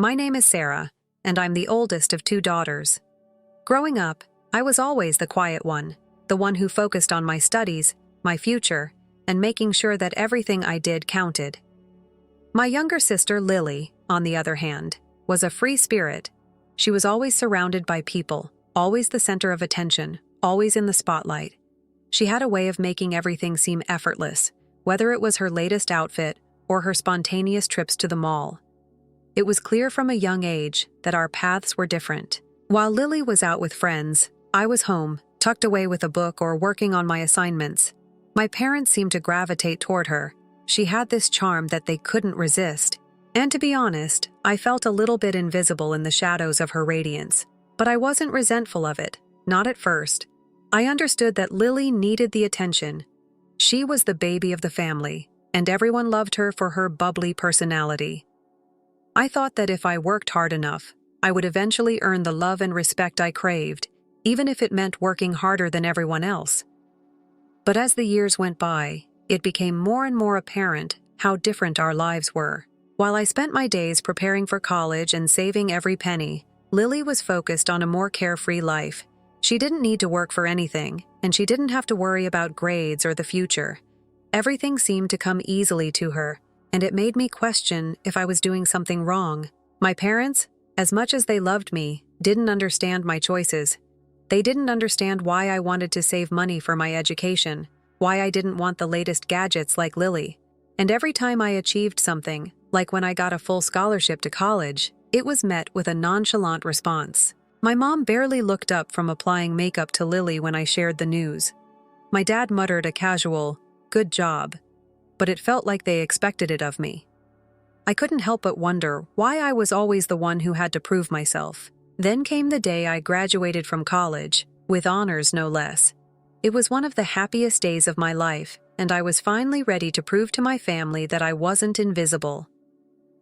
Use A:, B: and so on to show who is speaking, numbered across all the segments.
A: My name is Sarah, and I'm the oldest of two daughters. Growing up, I was always the quiet one, the one who focused on my studies, my future, and making sure that everything I did counted. My younger sister, Lily, on the other hand, was a free spirit. She was always surrounded by people, always the center of attention, always in the spotlight. She had a way of making everything seem effortless, whether it was her latest outfit or her spontaneous trips to the mall. It was clear from a young age that our paths were different. While Lily was out with friends, I was home, tucked away with a book or working on my assignments. My parents seemed to gravitate toward her. She had this charm that they couldn't resist. And to be honest, I felt a little bit invisible in the shadows of her radiance. But I wasn't resentful of it, not at first. I understood that Lily needed the attention. She was the baby of the family, and everyone loved her for her bubbly personality. I thought that if I worked hard enough, I would eventually earn the love and respect I craved, even if it meant working harder than everyone else. But as the years went by, it became more and more apparent how different our lives were. While I spent my days preparing for college and saving every penny, Lily was focused on a more carefree life. She didn't need to work for anything, and she didn't have to worry about grades or the future. Everything seemed to come easily to her, and it made me question if I was doing something wrong. My parents, as much as they loved me, didn't understand my choices. They didn't understand why I wanted to save money for my education, why I didn't want the latest gadgets like Lily. And every time I achieved something, like when I got a full scholarship to college, it was met with a nonchalant response. My mom barely looked up from applying makeup to Lily when I shared the news. My dad muttered a casual, "Good job," but it felt like they expected it of me. I couldn't help but wonder why I was always the one who had to prove myself. Then came the day I graduated from college, with honors no less. It was one of the happiest days of my life, and I was finally ready to prove to my family that I wasn't invisible.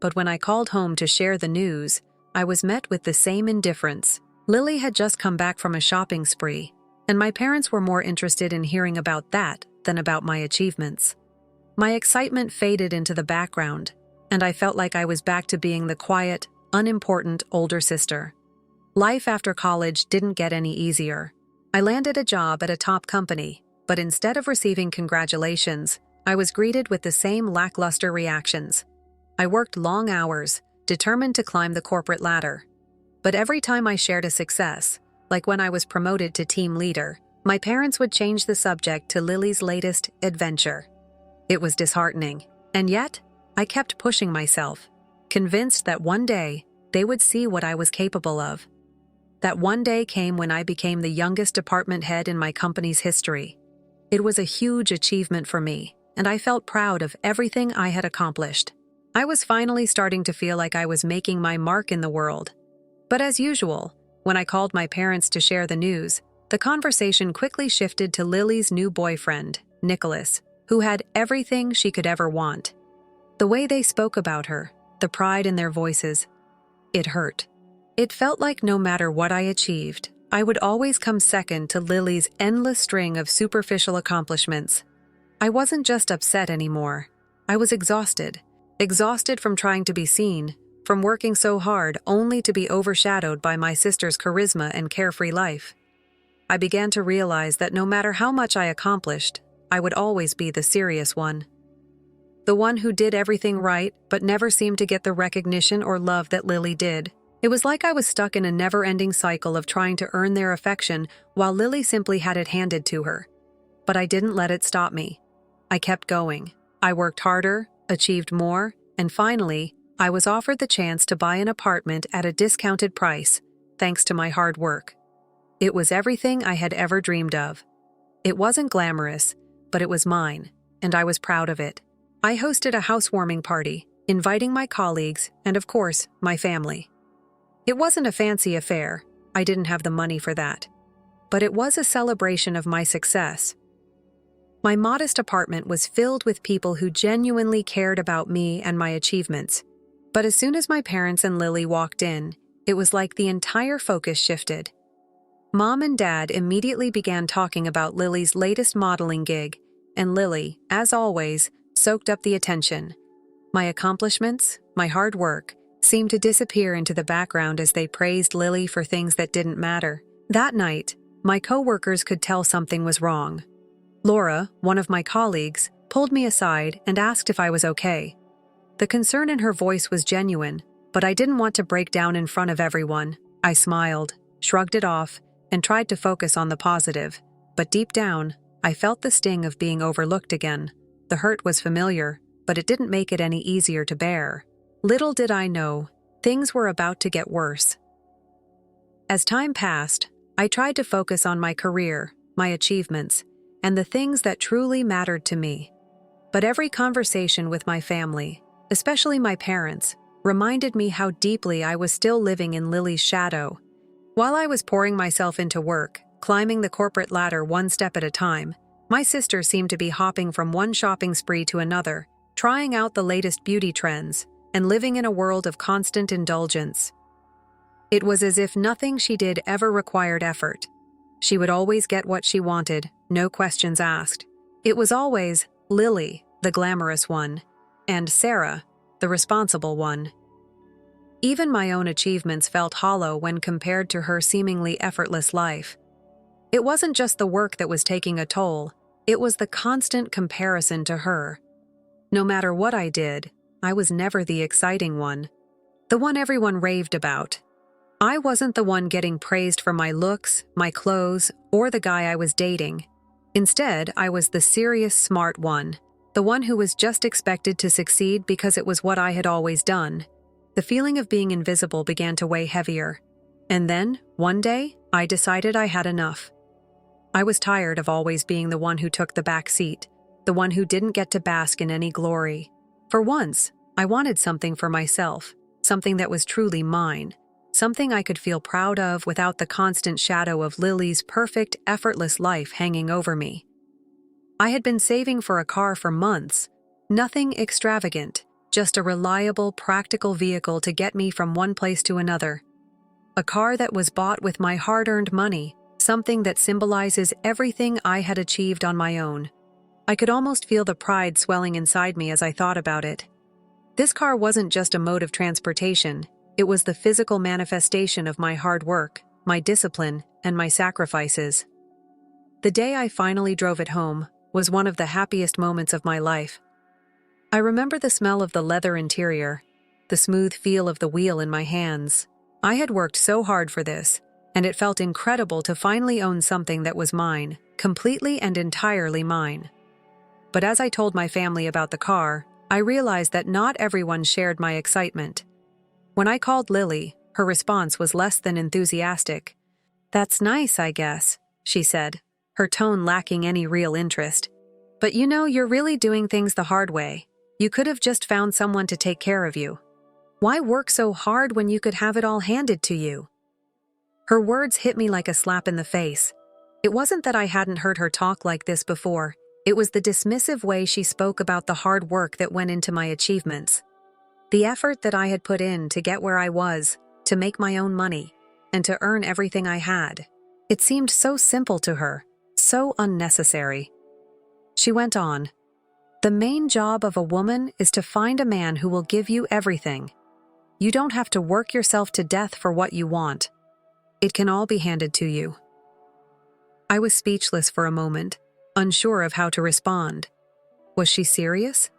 A: But when I called home to share the news, I was met with the same indifference. Lily had just come back from a shopping spree, and my parents were more interested in hearing about that than about my achievements. My excitement faded into the background, and I felt like I was back to being the quiet, unimportant older sister. Life after college didn't get any easier. I landed a job at a top company, but instead of receiving congratulations, I was greeted with the same lackluster reactions. I worked long hours, determined to climb the corporate ladder. But every time I shared a success, like when I was promoted to team leader, my parents would change the subject to Lily's latest adventure. It was disheartening, and yet, I kept pushing myself, convinced that one day, they would see what I was capable of. That one day came when I became the youngest department head in my company's history. It was a huge achievement for me, and I felt proud of everything I had accomplished. I was finally starting to feel like I was making my mark in the world. But as usual, when I called my parents to share the news, the conversation quickly shifted to Lily's new boyfriend, Nicholas, who had everything she could ever want. The way they spoke about her, the pride in their voices, it hurt. It felt like no matter what I achieved, I would always come second to Lily's endless string of superficial accomplishments. I wasn't just upset anymore. I was exhausted. Exhausted from trying to be seen, from working so hard only to be overshadowed by my sister's charisma and carefree life. I began to realize that no matter how much I accomplished, I would always be the serious one. The one who did everything right but never seemed to get the recognition or love that Lily did. It was like I was stuck in a never-ending cycle of trying to earn their affection while Lily simply had it handed to her. But I didn't let it stop me. I kept going. I worked harder, achieved more, and finally, I was offered the chance to buy an apartment at a discounted price, thanks to my hard work. It was everything I had ever dreamed of. It wasn't glamorous, but it was mine, and I was proud of it. I hosted a housewarming party, inviting my colleagues and, of course, my family. It wasn't a fancy affair. I didn't have the money for that. But it was a celebration of my success. My modest apartment was filled with people who genuinely cared about me and my achievements. But as soon as my parents and Lily walked in, it was like the entire focus shifted. Mom and Dad immediately began talking about Lily's latest modeling gig, and Lily, as always, soaked up the attention. My accomplishments, my hard work, seemed to disappear into the background as they praised Lily for things that didn't matter. That night, my coworkers could tell something was wrong. Laura, one of my colleagues, pulled me aside and asked if I was okay. The concern in her voice was genuine, but I didn't want to break down in front of everyone. I smiled, shrugged it off, and tried to focus on the positive. But deep down, I felt the sting of being overlooked again. The hurt was familiar, but it didn't make it any easier to bear. Little did I know, things were about to get worse. As time passed, I tried to focus on my career, my achievements, and the things that truly mattered to me. But every conversation with my family, especially my parents, reminded me how deeply I was still living in Lily's shadow. While I was pouring myself into work, climbing the corporate ladder one step at a time, my sister seemed to be hopping from one shopping spree to another, trying out the latest beauty trends, and living in a world of constant indulgence. It was as if nothing she did ever required effort. She would always get what she wanted, no questions asked. It was always Lily, the glamorous one, and Sarah, the responsible one. Even my own achievements felt hollow when compared to her seemingly effortless life. It wasn't just the work that was taking a toll, it was the constant comparison to her. No matter what I did, I was never the exciting one, the one everyone raved about. I wasn't the one getting praised for my looks, my clothes, or the guy I was dating. Instead, I was the serious, smart one, the one who was just expected to succeed because it was what I had always done. The feeling of being invisible began to weigh heavier. And then, one day, I decided I had enough. I was tired of always being the one who took the back seat, the one who didn't get to bask in any glory. For once, I wanted something for myself, something that was truly mine, something I could feel proud of without the constant shadow of Lily's perfect, effortless life hanging over me. I had been saving for a car for months, nothing extravagant, just a reliable, practical vehicle to get me from one place to another. A car that was bought with my hard-earned money, something that symbolizes everything I had achieved on my own. I could almost feel the pride swelling inside me as I thought about it. This car wasn't just a mode of transportation, it was the physical manifestation of my hard work, my discipline, and my sacrifices. The day I finally drove it home was one of the happiest moments of my life. I remember the smell of the leather interior, the smooth feel of the wheel in my hands. I had worked so hard for this, and it felt incredible to finally own something that was mine, completely and entirely mine. But as I told my family about the car, I realized that not everyone shared my excitement. When I called Lily, her response was less than enthusiastic. "That's nice, I guess," she said, her tone lacking any real interest. "But you know, you're really doing things the hard way. You could have just found someone to take care of you. Why work so hard when you could have it all handed to you?" Her words hit me like a slap in the face. It wasn't that I hadn't heard her talk like this before. It was the dismissive way she spoke about the hard work that went into my achievements. The effort that I had put in to get where I was, to make my own money, and to earn everything I had. It seemed so simple to her, so unnecessary. She went on, "The main job of a woman is to find a man who will give you everything. You don't have to work yourself to death for what you want. It can all be handed to you." I was speechless for a moment, unsure of how to respond. Was she serious?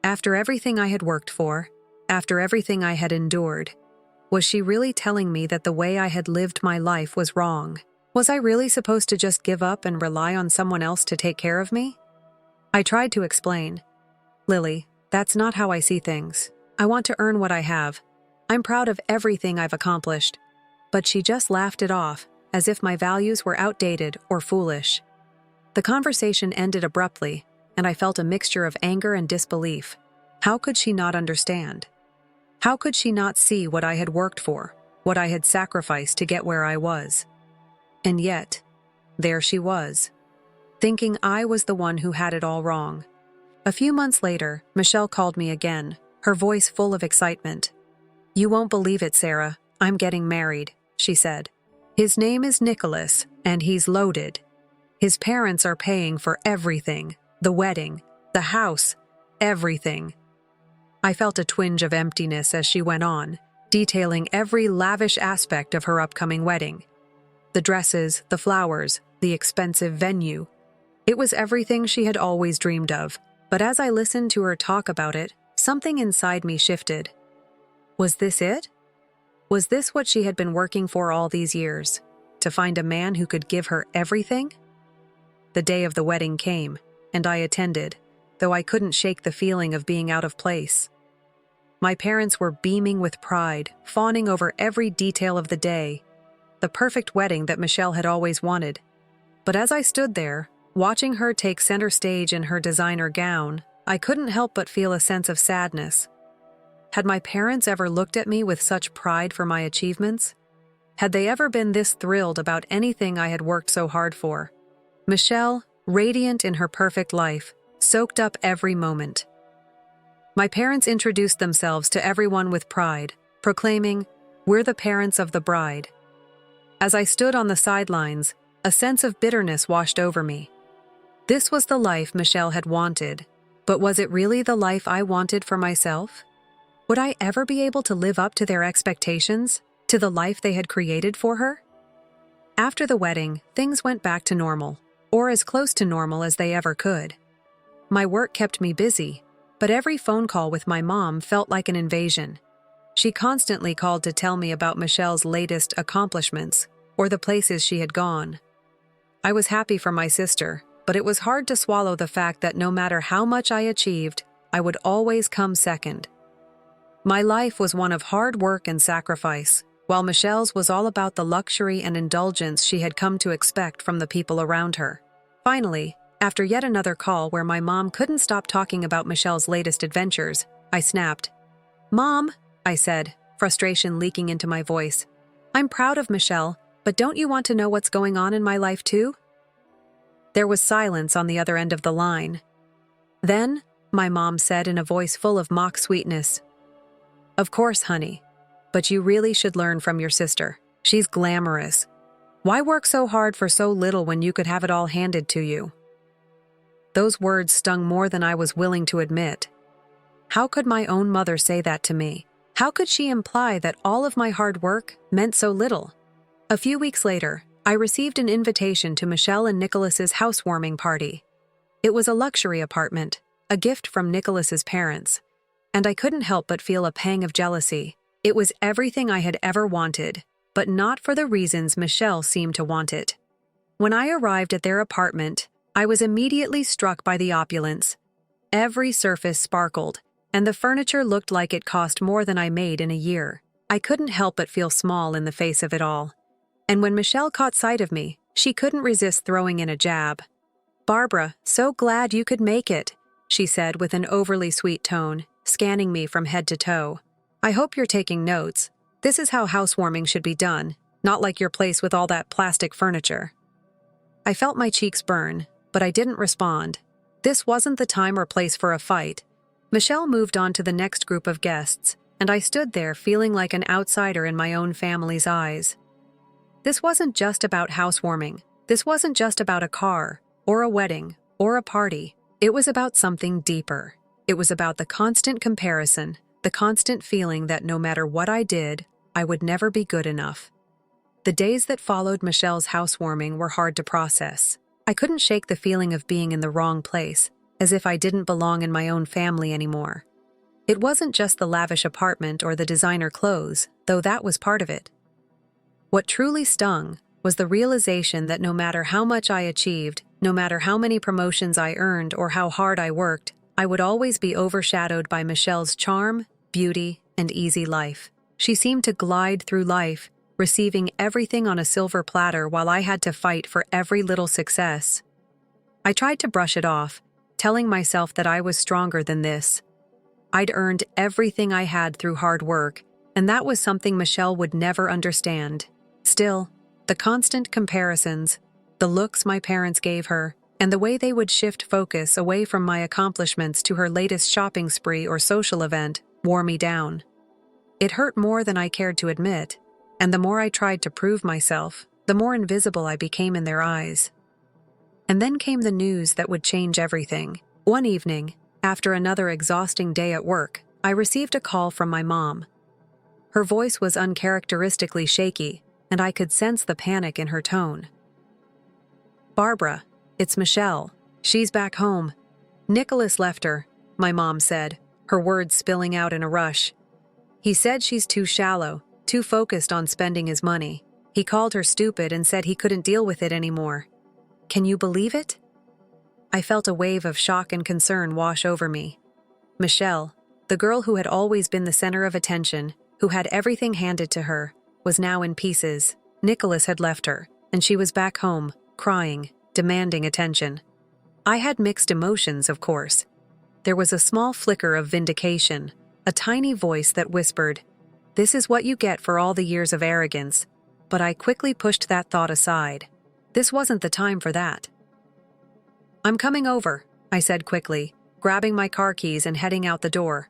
A: After everything I had worked for, after everything I had endured, was she really telling me that the way I had lived my life was wrong? Was I really supposed to just give up and rely on someone else to take care of me? I tried to explain. "Lily, that's not how I see things. I want to earn what I have. I'm proud of everything I've accomplished." But she just laughed it off, as if my values were outdated or foolish. The conversation ended abruptly, and I felt a mixture of anger and disbelief. How could she not understand? How could she not see what I had worked for, what I had sacrificed to get where I was? And yet, there she was, thinking I was the one who had it all wrong. A few months later, Michelle called me again, her voice full of excitement. "You won't believe it, Sarah. I'm getting married," she said. "His name is Nicholas, and he's loaded. His parents are paying for everything, the wedding, the house, everything." I felt a twinge of emptiness as she went on, detailing every lavish aspect of her upcoming wedding. The dresses, the flowers, the expensive venue. It was everything she had always dreamed of, but as I listened to her talk about it, something inside me shifted. Was this it? Was this what she had been working for all these years? To find a man who could give her everything? The day of the wedding came, and I attended, though I couldn't shake the feeling of being out of place. My parents were beaming with pride, fawning over every detail of the day, the perfect wedding that Michelle had always wanted. But as I stood there, watching her take center stage in her designer gown, I couldn't help but feel a sense of sadness. Had my parents ever looked at me with such pride for my achievements? Had they ever been this thrilled about anything I had worked so hard for? Michelle, radiant in her perfect life, soaked up every moment. My parents introduced themselves to everyone with pride, proclaiming, "We're the parents of the bride." As I stood on the sidelines, a sense of bitterness washed over me. This was the life Michelle had wanted, but was it really the life I wanted for myself? Would I ever be able to live up to their expectations, to the life they had created for her? After the wedding, things went back to normal, or as close to normal as they ever could. My work kept me busy, but every phone call with my mom felt like an invasion. She constantly called to tell me about Michelle's latest accomplishments, or the places she had gone. I was happy for my sister, but it was hard to swallow the fact that no matter how much I achieved, I would always come second. My life was one of hard work and sacrifice, while Michelle's was all about the luxury and indulgence she had come to expect from the people around her. Finally, after yet another call where my mom couldn't stop talking about Michelle's latest adventures, I snapped. "Mom," I said, frustration leaking into my voice. "I'm proud of Michelle, but don't you want to know what's going on in my life too?" There was silence on the other end of the line. Then, my mom said in a voice full of mock sweetness, "Of course, honey, but you really should learn from your sister. She's glamorous. Why work so hard for so little when you could have it all handed to you?" Those words stung more than I was willing to admit. How could my own mother say that to me? How could she imply that all of my hard work meant so little? A few weeks later, I received an invitation to Michelle and Nicholas's housewarming party. It was a luxury apartment, a gift from Nicholas's parents, and I couldn't help but feel a pang of jealousy. It was everything I had ever wanted, but not for the reasons Michelle seemed to want it. When I arrived at their apartment, I was immediately struck by the opulence. Every surface sparkled, and the furniture looked like it cost more than I made in a year. I couldn't help but feel small in the face of it all. And when Michelle caught sight of me, she couldn't resist throwing in a jab. "Barbara, so glad you could make it," she said with an overly sweet tone, scanning me from head to toe. "I hope you're taking notes. This is how housewarming should be done, not like your place with all that plastic furniture." I felt my cheeks burn, but I didn't respond. This wasn't the time or place for a fight. Michelle moved on to the next group of guests, and I stood there feeling like an outsider in my own family's eyes. This wasn't just about housewarming. This wasn't just about a car, or a wedding, or a party. It was about something deeper. It was about the constant comparison, the constant feeling that no matter what I did, I would never be good enough. The days that followed Michelle's housewarming were hard to process. I couldn't shake the feeling of being in the wrong place, as if I didn't belong in my own family anymore. It wasn't just the lavish apartment or the designer clothes, though that was part of it. What truly stung was the realization that no matter how much I achieved, no matter how many promotions I earned or how hard I worked, I would always be overshadowed by Michelle's charm, beauty, and easy life. She seemed to glide through life, receiving everything on a silver platter while I had to fight for every little success. I tried to brush it off, telling myself that I was stronger than this. I'd earned everything I had through hard work, and that was something Michelle would never understand. Still, the constant comparisons, the looks my parents gave her, and the way they would shift focus away from my accomplishments to her latest shopping spree or social event wore me down. It hurt more than I cared to admit, and the more I tried to prove myself, the more invisible I became in their eyes. And then came the news that would change everything. One evening, after another exhausting day at work, I received a call from my mom. Her voice was uncharacteristically shaky, and I could sense the panic in her tone. "Barbara, it's Michelle. She's back home. Nicholas left her," my mom said, her words spilling out in a rush. "He said she's too shallow, too focused on spending his money. He called her stupid and said he couldn't deal with it anymore. Can you believe it?" I felt a wave of shock and concern wash over me. Michelle, the girl who had always been the center of attention, who had everything handed to her, was now in pieces. Nicholas had left her, and she was back home, crying, demanding attention. I had mixed emotions, of course. There was a small flicker of vindication, a tiny voice that whispered, "This is what you get for all the years of arrogance," but I quickly pushed that thought aside. This wasn't the time for that. "I'm coming over," I said quickly, grabbing my car keys and heading out the door.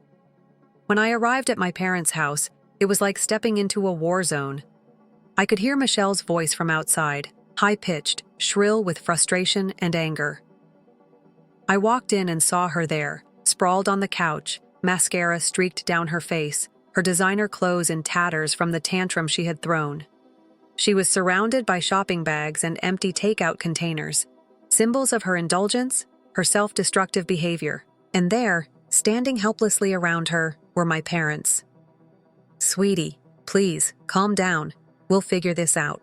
A: When I arrived at my parents' house, it was like stepping into a war zone. I could hear Michelle's voice from outside, high-pitched, shrill with frustration and anger. I walked in and saw her there, sprawled on the couch, mascara streaked down her face, her designer clothes in tatters from the tantrum she had thrown. She was surrounded by shopping bags and empty takeout containers, symbols of her indulgence, her self-destructive behavior, and there, standing helplessly around her, were my parents. "Sweetie, please, calm down. We'll figure this out,"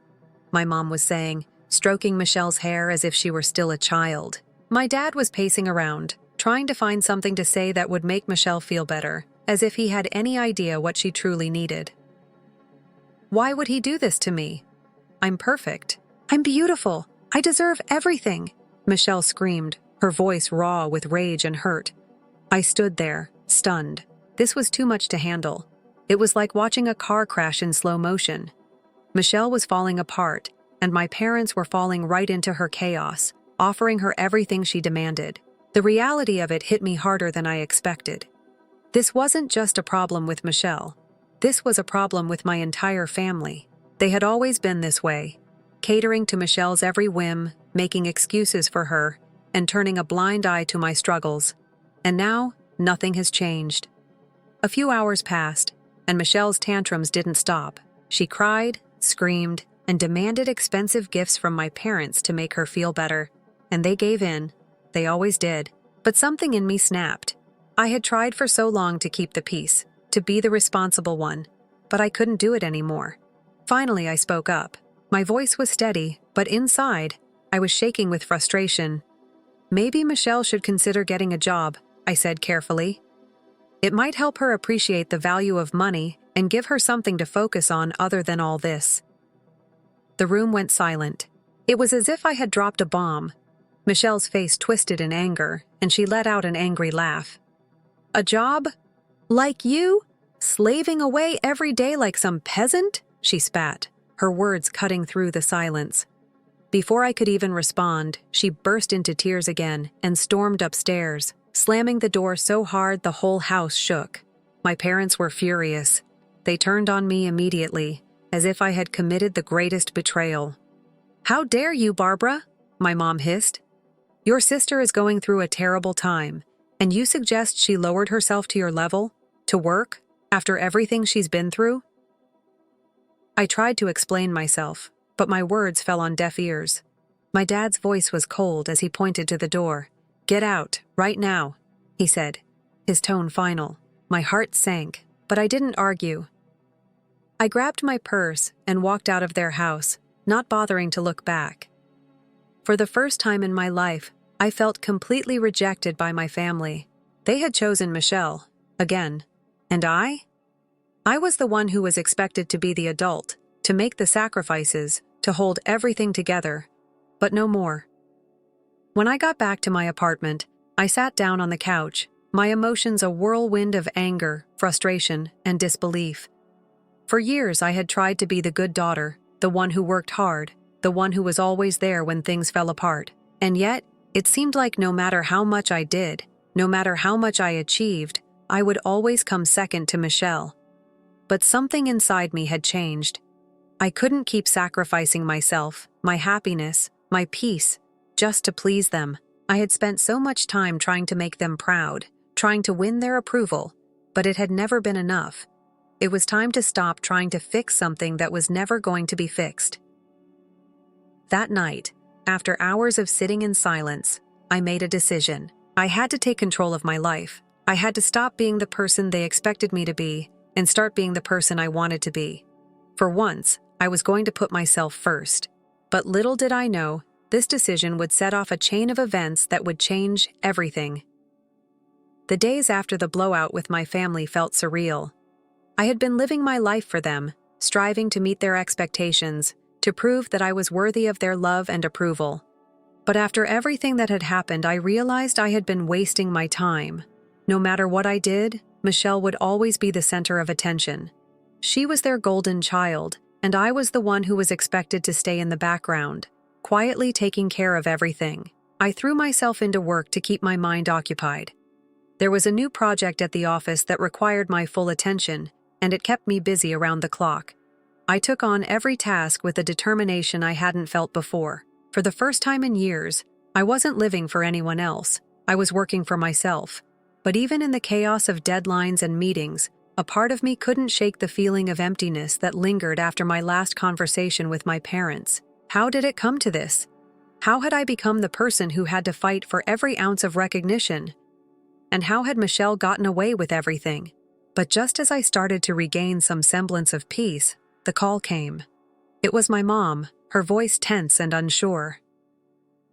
A: my mom was saying, stroking Michelle's hair as if she were still a child. My dad was pacing around, trying to find something to say that would make Michelle feel better, as if he had any idea what she truly needed. Why would he do this to me? I'm perfect. I'm beautiful. I deserve everything, Michelle screamed, her voice raw with rage and hurt. I stood there, stunned. This was too much to handle. It was like watching a car crash in slow motion. Michelle was falling apart, and my parents were falling right into her chaos, offering her everything she demanded. The reality of it hit me harder than I expected. This wasn't just a problem with Michelle. This was a problem with my entire family. They had always been this way, catering to Michelle's every whim, making excuses for her, and turning a blind eye to my struggles. And now, nothing has changed. A few hours passed, and Michelle's tantrums didn't stop. She cried, screamed, and demanded expensive gifts from my parents to make her feel better. And they gave in. They always did. But something in me snapped. I had tried for so long to keep the peace, to be the responsible one, but I couldn't do it anymore. Finally, I spoke up. My voice was steady, but inside, I was shaking with frustration. "Maybe Michelle should consider getting a job," I said carefully. "It might help her appreciate the value of money and give her something to focus on other than all this." The room went silent. It was as if I had dropped a bomb. Michelle's face twisted in anger, and she let out an angry laugh. "A job? Like you? Slaving away every day like some peasant?" she spat, her words cutting through the silence. Before I could even respond, she burst into tears again and stormed upstairs, slamming the door so hard the whole house shook. My parents were furious. They turned on me immediately, as if I had committed the greatest betrayal. "How dare you, Barbara?" my mom hissed. "Your sister is going through a terrible time, and you suggest she lowered herself to your level, to work, after everything she's been through?" I tried to explain myself, but my words fell on deaf ears. My dad's voice was cold as he pointed to the door. "Get out, right now," he said, his tone final. My heart sank, but I didn't argue. I grabbed my purse and walked out of their house, not bothering to look back. For the first time in my life, I felt completely rejected by my family. They had chosen Michelle, again. And I? I was the one who was expected to be the adult, to make the sacrifices, to hold everything together, but no more. When I got back to my apartment, I sat down on the couch, my emotions a whirlwind of anger, frustration, and disbelief. For years I had tried to be the good daughter, the one who worked hard, the one who was always there when things fell apart. And yet, it seemed like no matter how much I did, no matter how much I achieved, I would always come second to Michelle. But something inside me had changed. I couldn't keep sacrificing myself, my happiness, my peace, just to please them. I had spent so much time trying to make them proud, trying to win their approval, but it had never been enough. It was time to stop trying to fix something that was never going to be fixed. That night, after hours of sitting in silence, I made a decision. I had to take control of my life. I had to stop being the person they expected me to be and start being the person I wanted to be. For once, I was going to put myself first. But little did I know, this decision would set off a chain of events that would change everything. The days after the blowout with my family felt surreal. I had been living my life for them, striving to meet their expectations, to prove that I was worthy of their love and approval. But after everything that had happened, I realized I had been wasting my time. No matter what I did, Michelle would always be the center of attention. She was their golden child, and I was the one who was expected to stay in the background, quietly taking care of everything. I threw myself into work to keep my mind occupied. There was a new project at the office that required my full attention, and it kept me busy around the clock. I took on every task with a determination I hadn't felt before. For the first time in years, I wasn't living for anyone else. I was working for myself. But even in the chaos of deadlines and meetings, a part of me couldn't shake the feeling of emptiness that lingered after my last conversation with my parents. How did it come to this? How had I become the person who had to fight for every ounce of recognition? And how had Michelle gotten away with everything? But just as I started to regain some semblance of peace, the call came. It was my mom, her voice tense and unsure.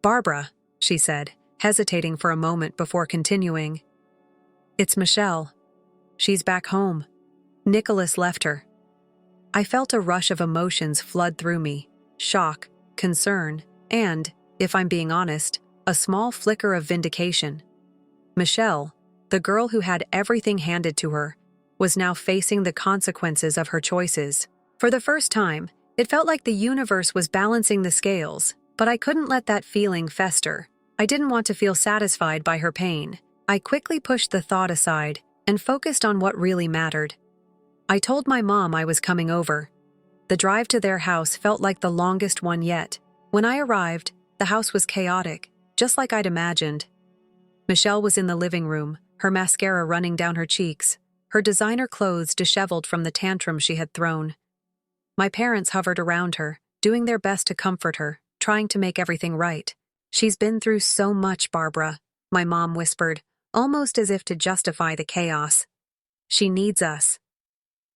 A: "Barbara," she said, hesitating for a moment before continuing. "It's Michelle. She's back home. Nicholas left her." I felt a rush of emotions flood through me. Shock, concern, and, if I'm being honest, a small flicker of vindication. Michelle, the girl who had everything handed to her, was now facing the consequences of her choices. For the first time, it felt like the universe was balancing the scales, but I couldn't let that feeling fester. I didn't want to feel satisfied by her pain. I quickly pushed the thought aside and focused on what really mattered. I told my mom I was coming over. The drive to their house felt like the longest one yet. When I arrived, the house was chaotic, just like I'd imagined. Michelle was in the living room, her mascara running down her cheeks, her designer clothes disheveled from the tantrum she had thrown. My parents hovered around her, doing their best to comfort her, trying to make everything right. "She's been through so much, Barbara," my mom whispered, almost as if to justify the chaos. "She needs us."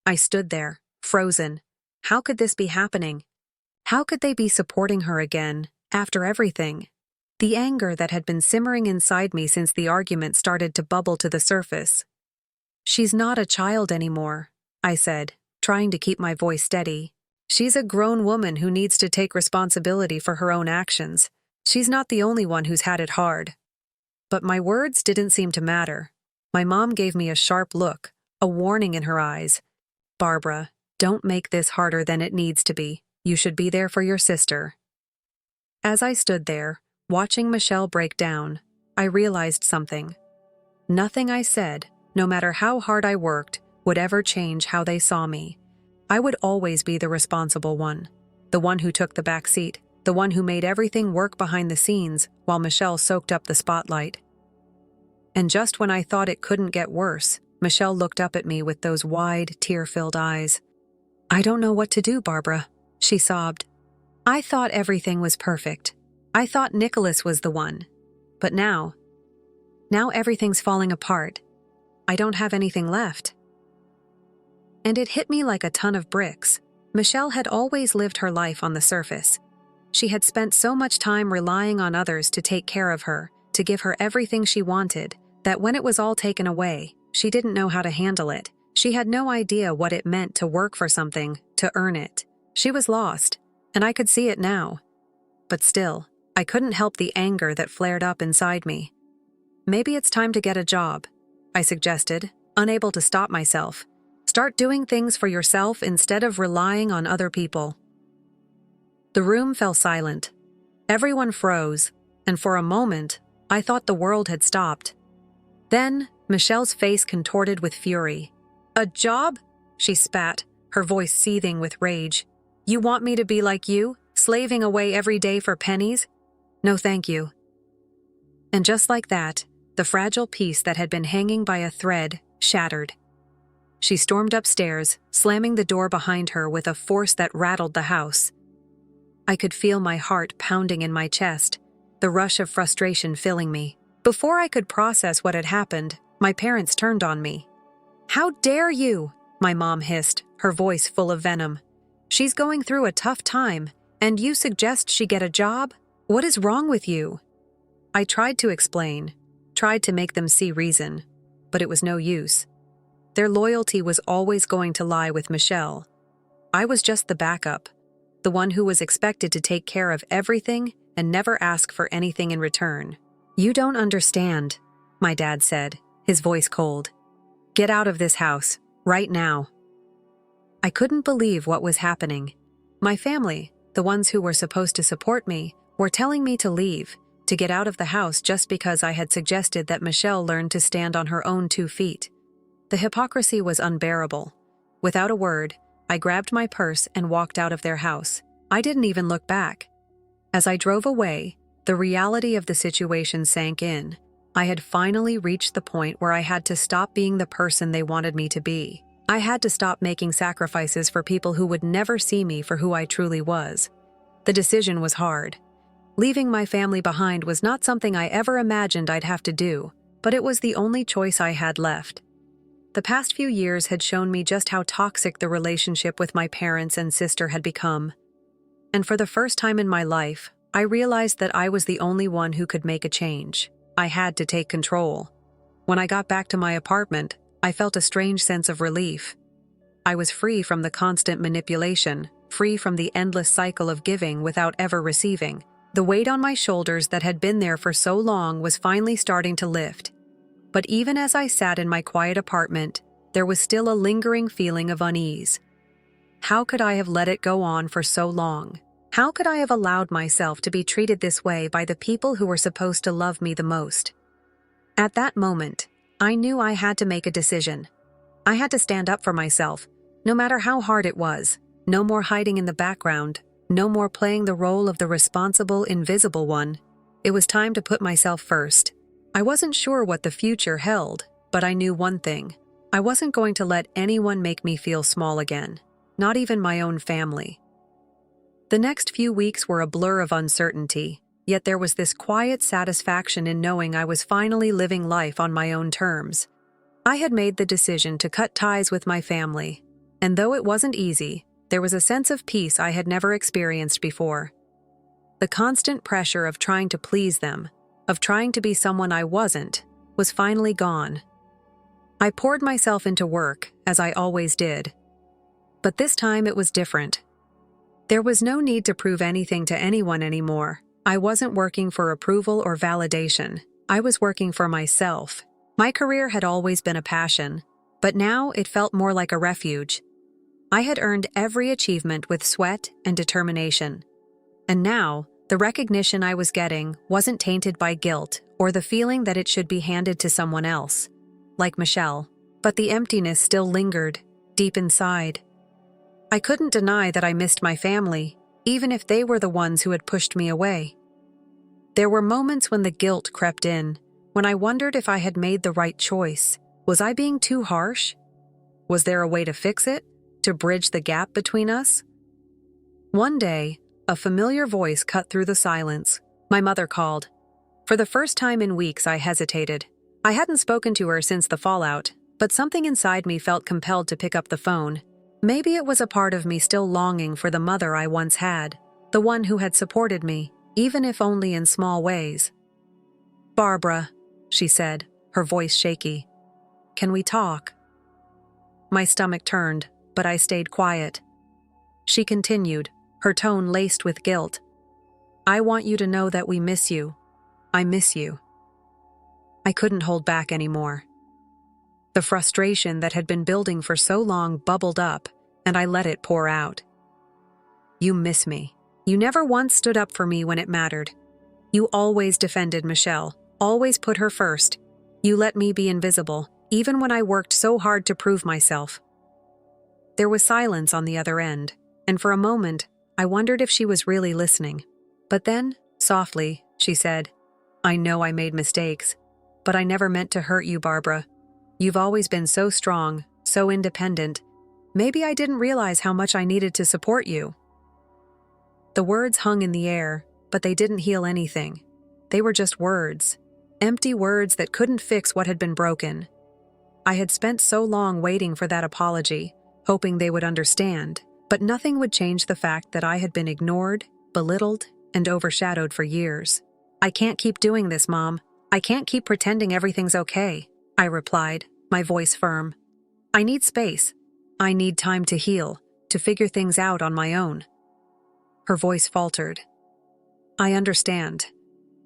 A: I stood there, frozen. How could this be happening? How could they be supporting her again, after everything? The anger that had been simmering inside me since the argument started to bubble to the surface. "She's not a child anymore," I said, trying to keep my voice steady. "She's a grown woman who needs to take responsibility for her own actions. She's not the only one who's had it hard." But my words didn't seem to matter. My mom gave me a sharp look, a warning in her eyes. "Barbara, don't make this harder than it needs to be. You should be there for your sister." As I stood there, watching Michelle break down, I realized something. Nothing I said, no matter how hard I worked, would ever change how they saw me. I would always be the responsible one, the one who took the back seat, the one who made everything work behind the scenes while Michelle soaked up the spotlight. And just when I thought it couldn't get worse, Michelle looked up at me with those wide, tear-filled eyes. "I don't know what to do, Barbara," she sobbed. "I thought everything was perfect. I thought Nicholas was the one. But now everything's falling apart. I don't have anything left." And it hit me like a ton of bricks. Michelle had always lived her life on the surface. She had spent so much time relying on others to take care of her, to give her everything she wanted, that when it was all taken away, she didn't know how to handle it. She had no idea what it meant to work for something, to earn it. She was lost, and I could see it now. But still, I couldn't help the anger that flared up inside me. "Maybe it's time to get a job," I suggested, unable to stop myself. "Start doing things for yourself instead of relying on other people." The room fell silent. Everyone froze, and for a moment, I thought the world had stopped. Then, Michelle's face contorted with fury. "A job?" she spat, her voice seething with rage. "You want me to be like you, slaving away every day for pennies? No thank you." And just like that, the fragile piece that had been hanging by a thread shattered. She stormed upstairs, slamming the door behind her with a force that rattled the house. I could feel my heart pounding in my chest, the rush of frustration filling me. Before I could process what had happened, my parents turned on me. "How dare you?" my mom hissed, her voice full of venom. "She's going through a tough time, and you suggest she get a job? What is wrong with you?" I tried to explain, tried to make them see reason, but it was no use. Their loyalty was always going to lie with Michelle. I was just the backup, the one who was expected to take care of everything and never ask for anything in return. "You don't understand," my dad said, his voice cold. "Get out of this house, right now." I couldn't believe what was happening. My family, the ones who were supposed to support me, were telling me to leave, to get out of the house just because I had suggested that Michelle learn to stand on her own 2 feet. The hypocrisy was unbearable. Without a word, I grabbed my purse and walked out of their house. I didn't even look back. As I drove away, the reality of the situation sank in. I had finally reached the point where I had to stop being the person they wanted me to be. I had to stop making sacrifices for people who would never see me for who I truly was. The decision was hard. Leaving my family behind was not something I ever imagined I'd have to do, but it was the only choice I had left. The past few years had shown me just how toxic the relationship with my parents and sister had become. And for the first time in my life, I realized that I was the only one who could make a change. I had to take control. When I got back to my apartment, I felt a strange sense of relief. I was free from the constant manipulation, free from the endless cycle of giving without ever receiving. The weight on my shoulders that had been there for so long was finally starting to lift. But even as I sat in my quiet apartment, there was still a lingering feeling of unease. How could I have let it go on for so long? How could I have allowed myself to be treated this way by the people who were supposed to love me the most? At that moment, I knew I had to make a decision. I had to stand up for myself, no matter how hard it was. No more hiding in the background, no more playing the role of the responsible, invisible one. It was time to put myself first. I wasn't sure what the future held, but I knew one thing. I wasn't going to let anyone make me feel small again, not even my own family. The next few weeks were a blur of uncertainty, yet there was this quiet satisfaction in knowing I was finally living life on my own terms. I had made the decision to cut ties with my family, and though it wasn't easy, there was a sense of peace I had never experienced before. The constant pressure of trying to please them, of trying to be someone I wasn't, was finally gone. I poured myself into work, as I always did. But this time it was different. There was no need to prove anything to anyone anymore. I wasn't working for approval or validation. I was working for myself. My career had always been a passion, but now it felt more like a refuge. I had earned every achievement with sweat and determination. And now, the recognition I was getting wasn't tainted by guilt or the feeling that it should be handed to someone else, like Michelle. But the emptiness still lingered, deep inside. I couldn't deny that I missed my family, even if they were the ones who had pushed me away. There were moments when the guilt crept in, when I wondered if I had made the right choice. Was I being too harsh? Was there a way to fix it, to bridge the gap between us? One day, a familiar voice cut through the silence. My mother called. For the first time in weeks, I hesitated. I hadn't spoken to her since the fallout, but something inside me felt compelled to pick up the phone. Maybe it was a part of me still longing for the mother I once had, the one who had supported me, even if only in small ways. "Barbara," she said, her voice shaky. "Can we talk?" My stomach turned, but I stayed quiet. She continued, her tone laced with guilt. "I want you to know that we miss you. I miss you." I couldn't hold back anymore. The frustration that had been building for so long bubbled up, and I let it pour out. "You miss me. You never once stood up for me when it mattered. You always defended Michelle, always put her first. You let me be invisible, even when I worked so hard to prove myself." There was silence on the other end, and for a moment, I wondered if she was really listening. But then, softly, she said, "I know I made mistakes, but I never meant to hurt you, Barbara. You've always been so strong, so independent. Maybe I didn't realize how much I needed to support you." The words hung in the air, but they didn't heal anything. They were just words. Empty words that couldn't fix what had been broken. I had spent so long waiting for that apology, hoping they would understand, but nothing would change the fact that I had been ignored, belittled, and overshadowed for years. "I can't keep doing this, Mom. I can't keep pretending everything's okay," I replied, my voice firm. "I need space. I need time to heal, to figure things out on my own." Her voice faltered. "I understand.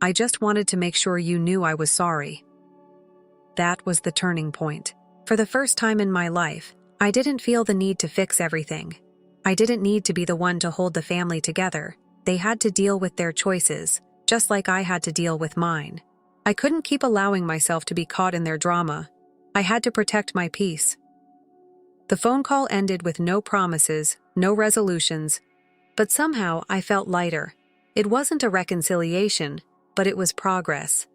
A: I just wanted to make sure you knew I was sorry." That was the turning point. For the first time in my life, I didn't feel the need to fix everything. I didn't need to be the one to hold the family together. They had to deal with their choices, just like I had to deal with mine. I couldn't keep allowing myself to be caught in their drama. I had to protect my peace. The phone call ended with no promises, no resolutions, but somehow I felt lighter. It wasn't a reconciliation, but it was progress.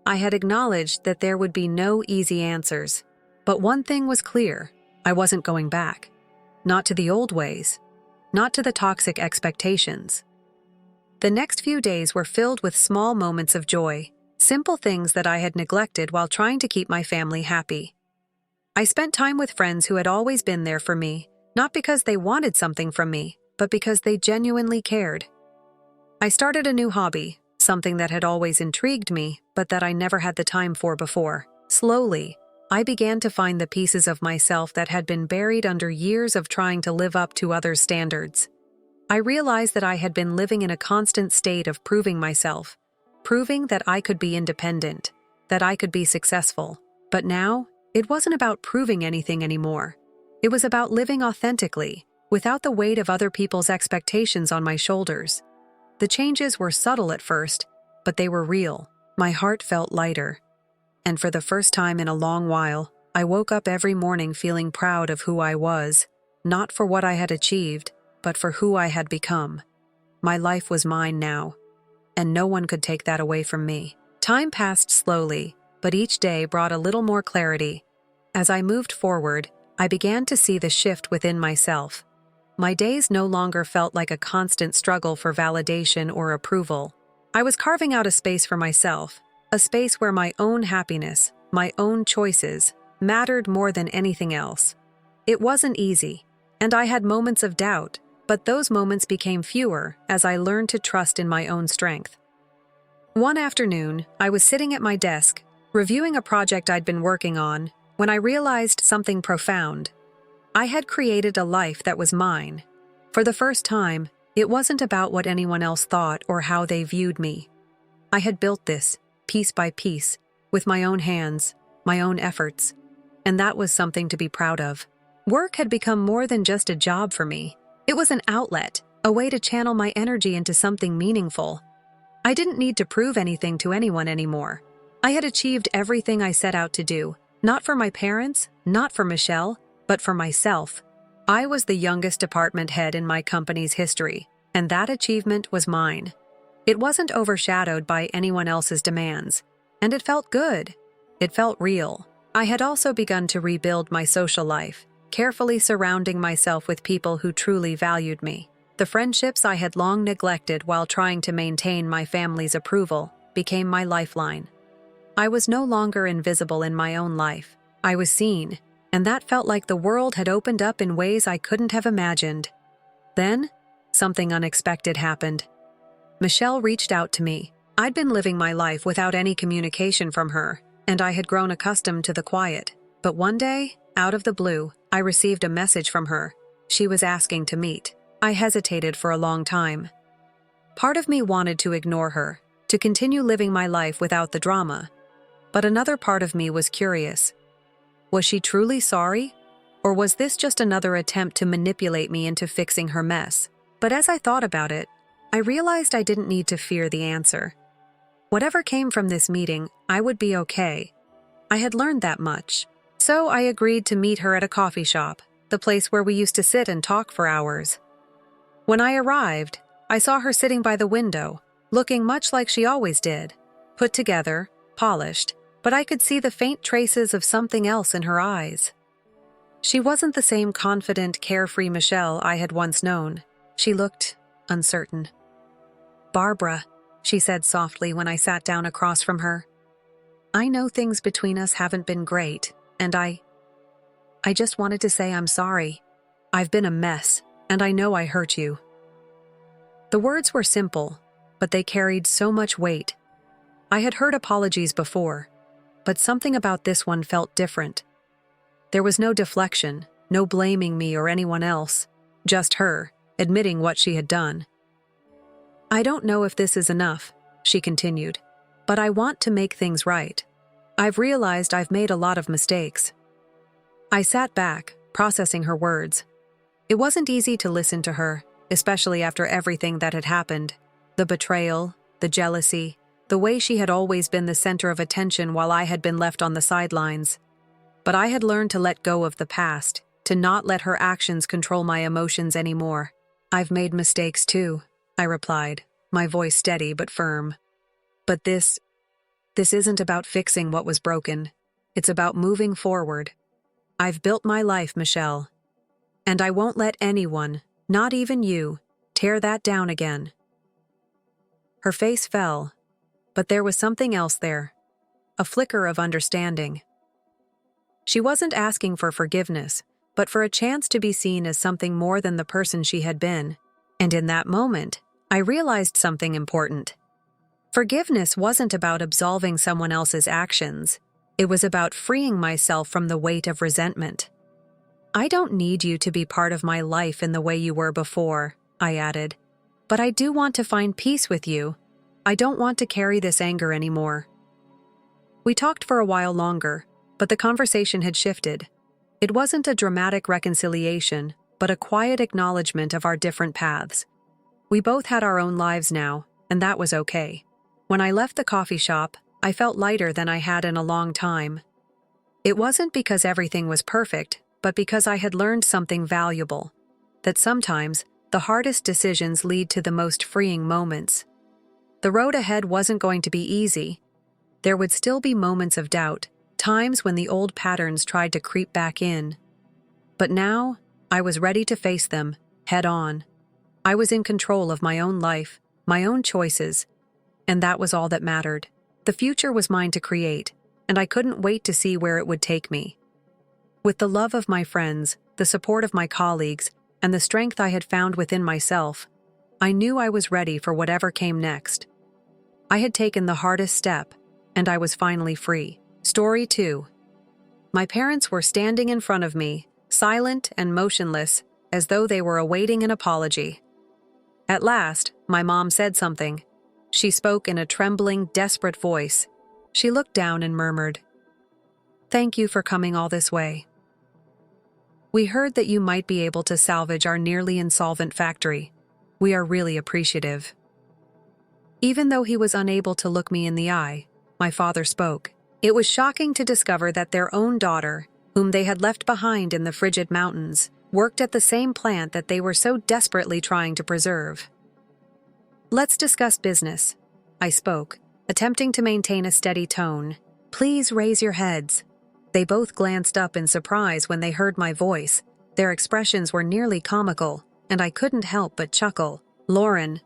A: I had acknowledged that there would be no easy answers. But one thing was clear: I wasn't going back. Not to the old ways. Not to the toxic expectations. The next few days were filled with small moments of joy, simple things that I had neglected while trying to keep my family happy. I spent time with friends who had always been there for me, not because they wanted something from me, but because they genuinely cared. I started a new hobby, something that had always intrigued me, but that I never had the time for before. Slowly, I began to find the pieces of myself that had been buried under years of trying to live up to others' standards. I realized that I had been living in a constant state of proving myself, proving that I could be independent, that I could be successful. But now, it wasn't about proving anything anymore. It was about living authentically, without the weight of other people's expectations on my shoulders. The changes were subtle at first, but they were real. My heart felt lighter. And for the first time in a long while, I woke up every morning feeling proud of who I was, not for what I had achieved, but for who I had become. My life was mine now, and no one could take that away from me. Time passed slowly, but each day brought a little more clarity. As I moved forward, I began to see the shift within myself. My days no longer felt like a constant struggle for validation or approval. I was carving out a space for myself, a space where my own happiness, my own choices, mattered more than anything else. It wasn't easy, and I had moments of doubt, but those moments became fewer as I learned to trust in my own strength. One afternoon, I was sitting at my desk, reviewing a project I'd been working on, when I realized something profound. I had created a life that was mine. For the first time, it wasn't about what anyone else thought or how they viewed me. I had built this, piece by piece, with my own hands, my own efforts, and that was something to be proud of. Work had become more than just a job for me. It was an outlet, a way to channel my energy into something meaningful. I didn't need to prove anything to anyone anymore. I had achieved everything I set out to do, not for my parents, not for Michelle, but for myself. I was the youngest department head in my company's history, and that achievement was mine. It wasn't overshadowed by anyone else's demands, and it felt good. It felt real. I had also begun to rebuild my social life, carefully surrounding myself with people who truly valued me. The friendships I had long neglected while trying to maintain my family's approval became my lifeline. I was no longer invisible in my own life. I was seen, and that felt like the world had opened up in ways I couldn't have imagined. Then, something unexpected happened. Michelle reached out to me. I'd been living my life without any communication from her, and I had grown accustomed to the quiet. But one day, out of the blue, I received a message from her. She was asking to meet. I hesitated for a long time. Part of me wanted to ignore her, to continue living my life without the drama. But another part of me was curious. Was she truly sorry? Or was this just another attempt to manipulate me into fixing her mess? But as I thought about it, I realized I didn't need to fear the answer. Whatever came from this meeting, I would be okay. I had learned that much. So I agreed to meet her at a coffee shop, the place where we used to sit and talk for hours. When I arrived, I saw her sitting by the window, looking much like she always did, put together, polished, but I could see the faint traces of something else in her eyes. She wasn't the same confident, carefree Michelle I had once known. She looked uncertain. "Barbara," she said softly when I sat down across from her. "I know things between us haven't been great, and I just wanted to say I'm sorry. I've been a mess, and I know I hurt you." The words were simple, but they carried so much weight. I had heard apologies before, but something about this one felt different. There was no deflection, no blaming me or anyone else, just her, admitting what she had done. "I don't know if this is enough," she continued, "but I want to make things right. I've realized I've made a lot of mistakes." I sat back, processing her words. It wasn't easy to listen to her, especially after everything that had happened. The betrayal, the jealousy, the way she had always been the center of attention while I had been left on the sidelines. But I had learned to let go of the past, to not let her actions control my emotions anymore. "I've made mistakes too," I replied, my voice steady but firm. "But this isn't about fixing what was broken. It's about moving forward. I've built my life, Michelle, and I won't let anyone, not even you, tear that down again." Her face fell, but there was something else there, a flicker of understanding. She wasn't asking for forgiveness, but for a chance to be seen as something more than the person she had been. And in that moment, I realized something important. Forgiveness wasn't about absolving someone else's actions. It was about freeing myself from the weight of resentment. "I don't need you to be part of my life in the way you were before," I added. "But I do want to find peace with you. I don't want to carry this anger anymore." We talked for a while longer, but the conversation had shifted. It wasn't a dramatic reconciliation, but a quiet acknowledgement of our different paths. We both had our own lives now, and that was okay. When I left the coffee shop, I felt lighter than I had in a long time. It wasn't because everything was perfect, but because I had learned something valuable. That sometimes, the hardest decisions lead to the most freeing moments. The road ahead wasn't going to be easy. There would still be moments of doubt, times when the old patterns tried to creep back in. But now, I was ready to face them, head on. I was in control of my own life, my own choices, and that was all that mattered. The future was mine to create, and I couldn't wait to see where it would take me. With the love of my friends, the support of my colleagues, and the strength I had found within myself, I knew I was ready for whatever came next. I had taken the hardest step, and I was finally free. Story 2. My parents were standing in front of me, silent and motionless, as though they were awaiting an apology. At last, my mom said something. She spoke in a trembling, desperate voice. She looked down and murmured, "Thank you for coming all this way. We heard that you might be able to salvage our nearly insolvent factory. We are really appreciative." Even though he was unable to look me in the eye, my father spoke. It was shocking to discover that their own daughter, whom they had left behind in the frigid mountains, worked at the same plant that they were so desperately trying to preserve. "Let's discuss business," I spoke, attempting to maintain a steady tone. "Please raise your heads." They both glanced up in surprise when they heard my voice. Their expressions were nearly comical, and I couldn't help but chuckle. "Lauren."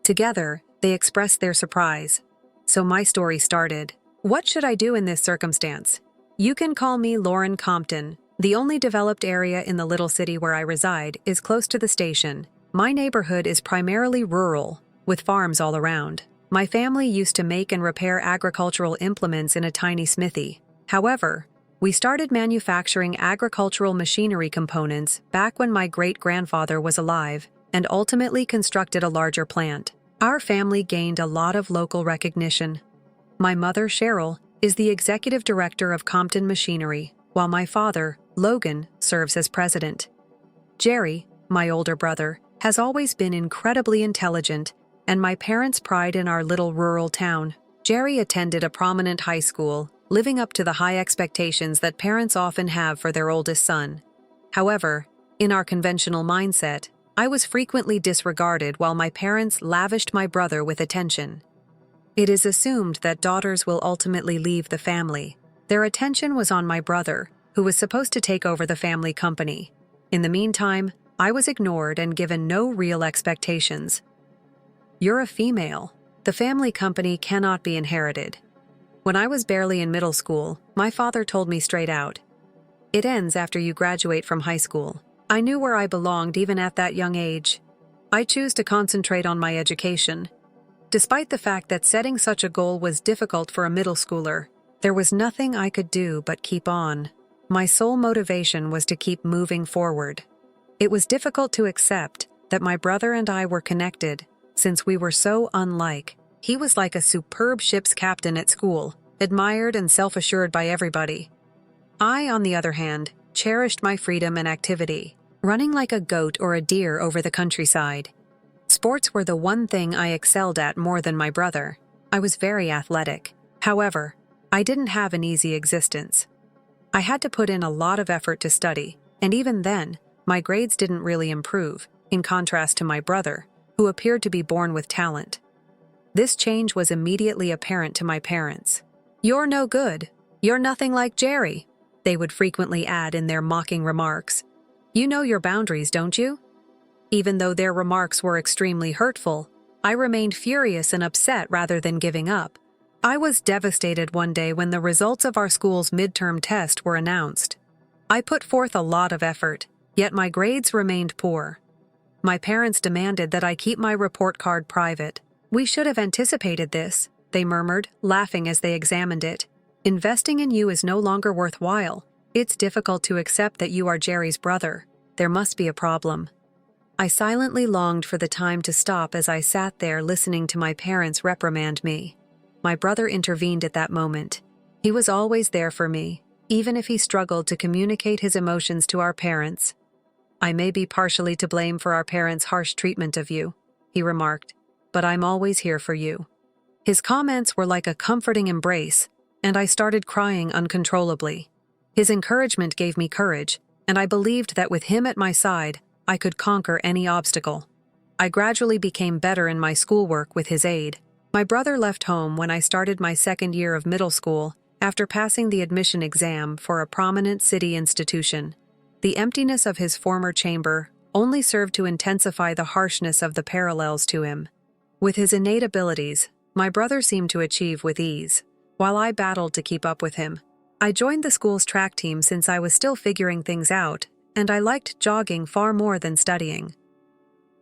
A: Together, they expressed their surprise. So my story started. What should I do in this circumstance? You can call me Lauren Compton. The only developed area in the little city where I reside is close to the station. My neighborhood is primarily rural, with farms all around. My family used to make and repair agricultural implements in a tiny smithy. However, we started manufacturing agricultural machinery components back when my great-grandfather was alive, and ultimately constructed a larger plant. Our family gained a lot of local recognition. My mother, Cheryl, is the executive director of Compton Machinery, while my father, Logan, serves as president. Jerry, my older brother, has always been incredibly intelligent, and my parents' pride in our little rural town. Jerry attended a prominent high school, living up to the high expectations that parents often have for their oldest son. However, in our conventional mindset, I was frequently disregarded while my parents lavished my brother with attention. It is assumed that daughters will ultimately leave the family. Their attention was on my brother, who was supposed to take over the family company. In the meantime, I was ignored and given no real expectations. "You're a female. The family company cannot be inherited." When I was barely in middle school, my father told me straight out, "It ends after you graduate from high school." I knew where I belonged even at that young age. I chose to concentrate on my education. Despite the fact that setting such a goal was difficult for a middle schooler, there was nothing I could do but keep on. My sole motivation was to keep moving forward. It was difficult to accept that my brother and I were connected, since we were so unlike. He was like a superb ship's captain at school, admired and self-assured by everybody. I, on the other hand, cherished my freedom and activity, running like a goat or a deer over the countryside. Sports were the one thing I excelled at more than my brother. I was very athletic. However, I didn't have an easy existence. I had to put in a lot of effort to study, and even then, my grades didn't really improve, in contrast to my brother, who appeared to be born with talent. This change was immediately apparent to my parents. "You're no good. You're nothing like Jerry," they would frequently add in their mocking remarks. "You know your boundaries, don't you?" Even though their remarks were extremely hurtful, I remained furious and upset rather than giving up. I was devastated one day when the results of our school's midterm test were announced. I put forth a lot of effort, yet my grades remained poor. My parents demanded that I keep my report card private. "We should have anticipated this," they murmured, laughing as they examined it. "Investing in you is no longer worthwhile. It's difficult to accept that you are Jerry's brother. There must be a problem." I silently longed for the time to stop as I sat there listening to my parents reprimand me. My brother intervened at that moment. He was always there for me, even if he struggled to communicate his emotions to our parents. "I may be partially to blame for our parents' harsh treatment of you," he remarked, "but I'm always here for you." His comments were like a comforting embrace, and I started crying uncontrollably. His encouragement gave me courage, and I believed that with him at my side, I could conquer any obstacle. I gradually became better in my schoolwork with his aid. My brother left home when I started my second year of middle school after passing the admission exam for a prominent city institution. The emptiness of his former chamber only served to intensify the harshness of the parallels to him. With his innate abilities, my brother seemed to achieve with ease, while I battled to keep up with him. I joined the school's track team since I was still figuring things out, and I liked jogging far more than studying.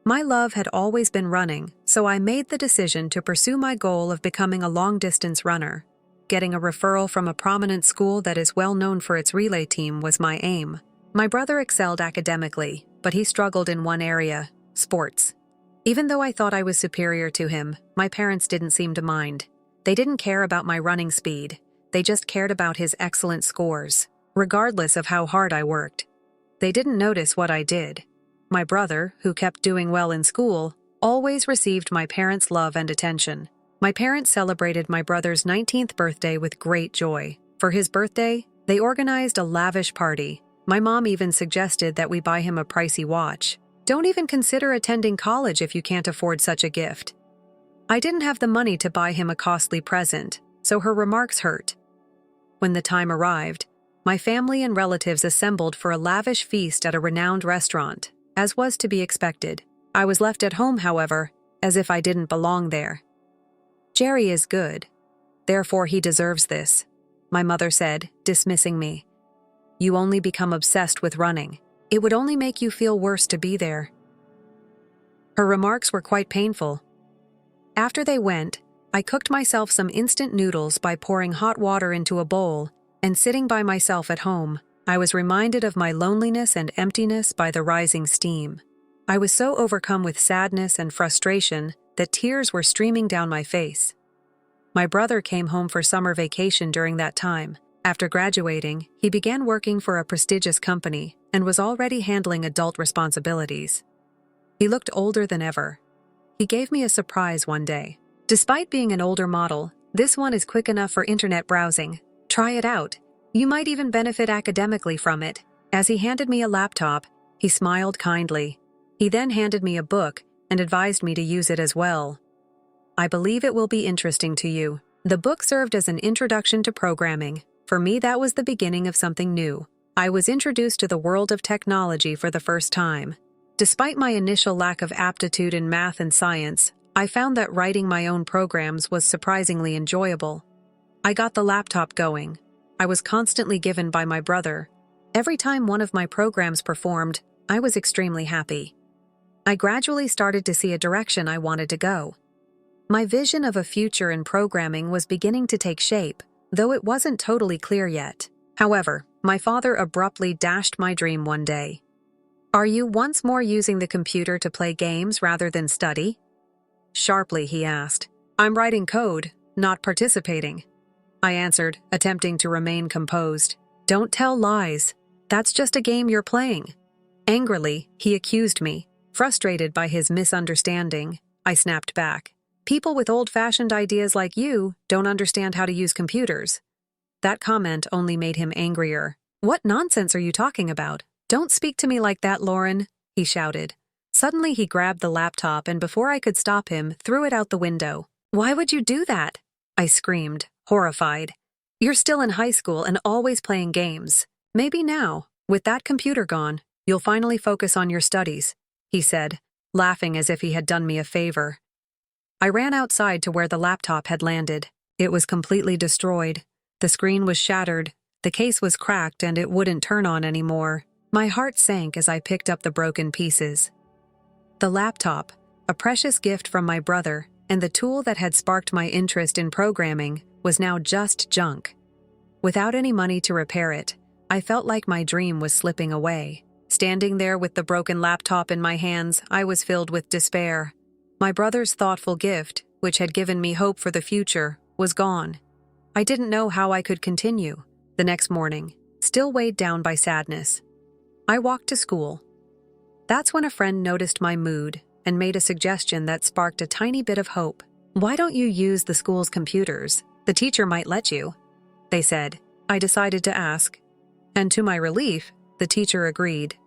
A: My love had always been running, so I made the decision to pursue my goal of becoming a long-distance runner. Getting a referral from a prominent school that is well known for its relay team was my aim. My brother excelled academically, but he struggled in one area: sports. Even though I thought I was superior to him, my parents didn't seem to mind. They didn't care about my running speed. They just cared about his excellent scores, regardless of how hard I worked. They didn't notice what I did. My brother, who kept doing well in school, always received my parents' love and attention. My parents celebrated my brother's 19th birthday with great joy. For his birthday, they organized a lavish party. My mom even suggested that we buy him a pricey watch. "Don't even consider attending college if you can't afford such a gift." I didn't have the money to buy him a costly present, so her remarks hurt. When the time arrived, my family and relatives assembled for a lavish feast at a renowned restaurant, as was to be expected. I was left at home, however, as if I didn't belong there. "Jerry is good. Therefore he deserves this," my mother said, dismissing me. "You only become obsessed with running. It would only make you feel worse to be there." Her remarks were quite painful. After they went, I cooked myself some instant noodles by pouring hot water into a bowl and sitting by myself at home. I was reminded of my loneliness and emptiness by the rising steam. I was so overcome with sadness and frustration that tears were streaming down my face. My brother came home for summer vacation during that time. After graduating, he began working for a prestigious company and was already handling adult responsibilities. He looked older than ever. He gave me a surprise one day. "Despite being an older model, this one is quick enough for internet browsing. Try it out. You might even benefit academically from it." As he handed me a laptop, he smiled kindly. He then handed me a book and advised me to use it as well. "I believe it will be interesting to you." The book served as an introduction to programming. For me, that was the beginning of something new. I was introduced to the world of technology for the first time. Despite my initial lack of aptitude in math and science, I found that writing my own programs was surprisingly enjoyable. I got the laptop going. I was constantly given by my brother. Every time one of my programs performed, I was extremely happy. I gradually started to see a direction I wanted to go. My vision of a future in programming was beginning to take shape, though it wasn't totally clear yet. However, my father abruptly dashed my dream one day. "Are you once more using the computer to play games rather than study?" Sharply, he asked. "I'm writing code, not participating," I answered, attempting to remain composed. "Don't tell lies. That's just a game you're playing." Angrily, he accused me. Frustrated by his misunderstanding, I snapped back. "People with old-fashioned ideas like you don't understand how to use computers." That comment only made him angrier. "What nonsense are you talking about? Don't speak to me like that, Lauren," he shouted. Suddenly he grabbed the laptop and before I could stop him, threw it out the window. "Why would you do that?" I screamed, horrified. "You're still in high school and always playing games. Maybe now, with that computer gone, you'll finally focus on your studies," he said, laughing as if he had done me a favor. I ran outside to where the laptop had landed. It was completely destroyed. The screen was shattered, the case was cracked, and it wouldn't turn on anymore. My heart sank as I picked up the broken pieces. The laptop, a precious gift from my brother, and the tool that had sparked my interest in programming, was now just junk. Without any money to repair it, I felt like my dream was slipping away. Standing there with the broken laptop in my hands, I was filled with despair. My brother's thoughtful gift, which had given me hope for the future, was gone. I didn't know how I could continue. The next morning, still weighed down by sadness, I walked to school. That's when a friend noticed my mood and made a suggestion that sparked a tiny bit of hope. "Why don't you use the school's computers? The teacher might let you," they said. I decided to ask, and to my relief, the teacher agreed.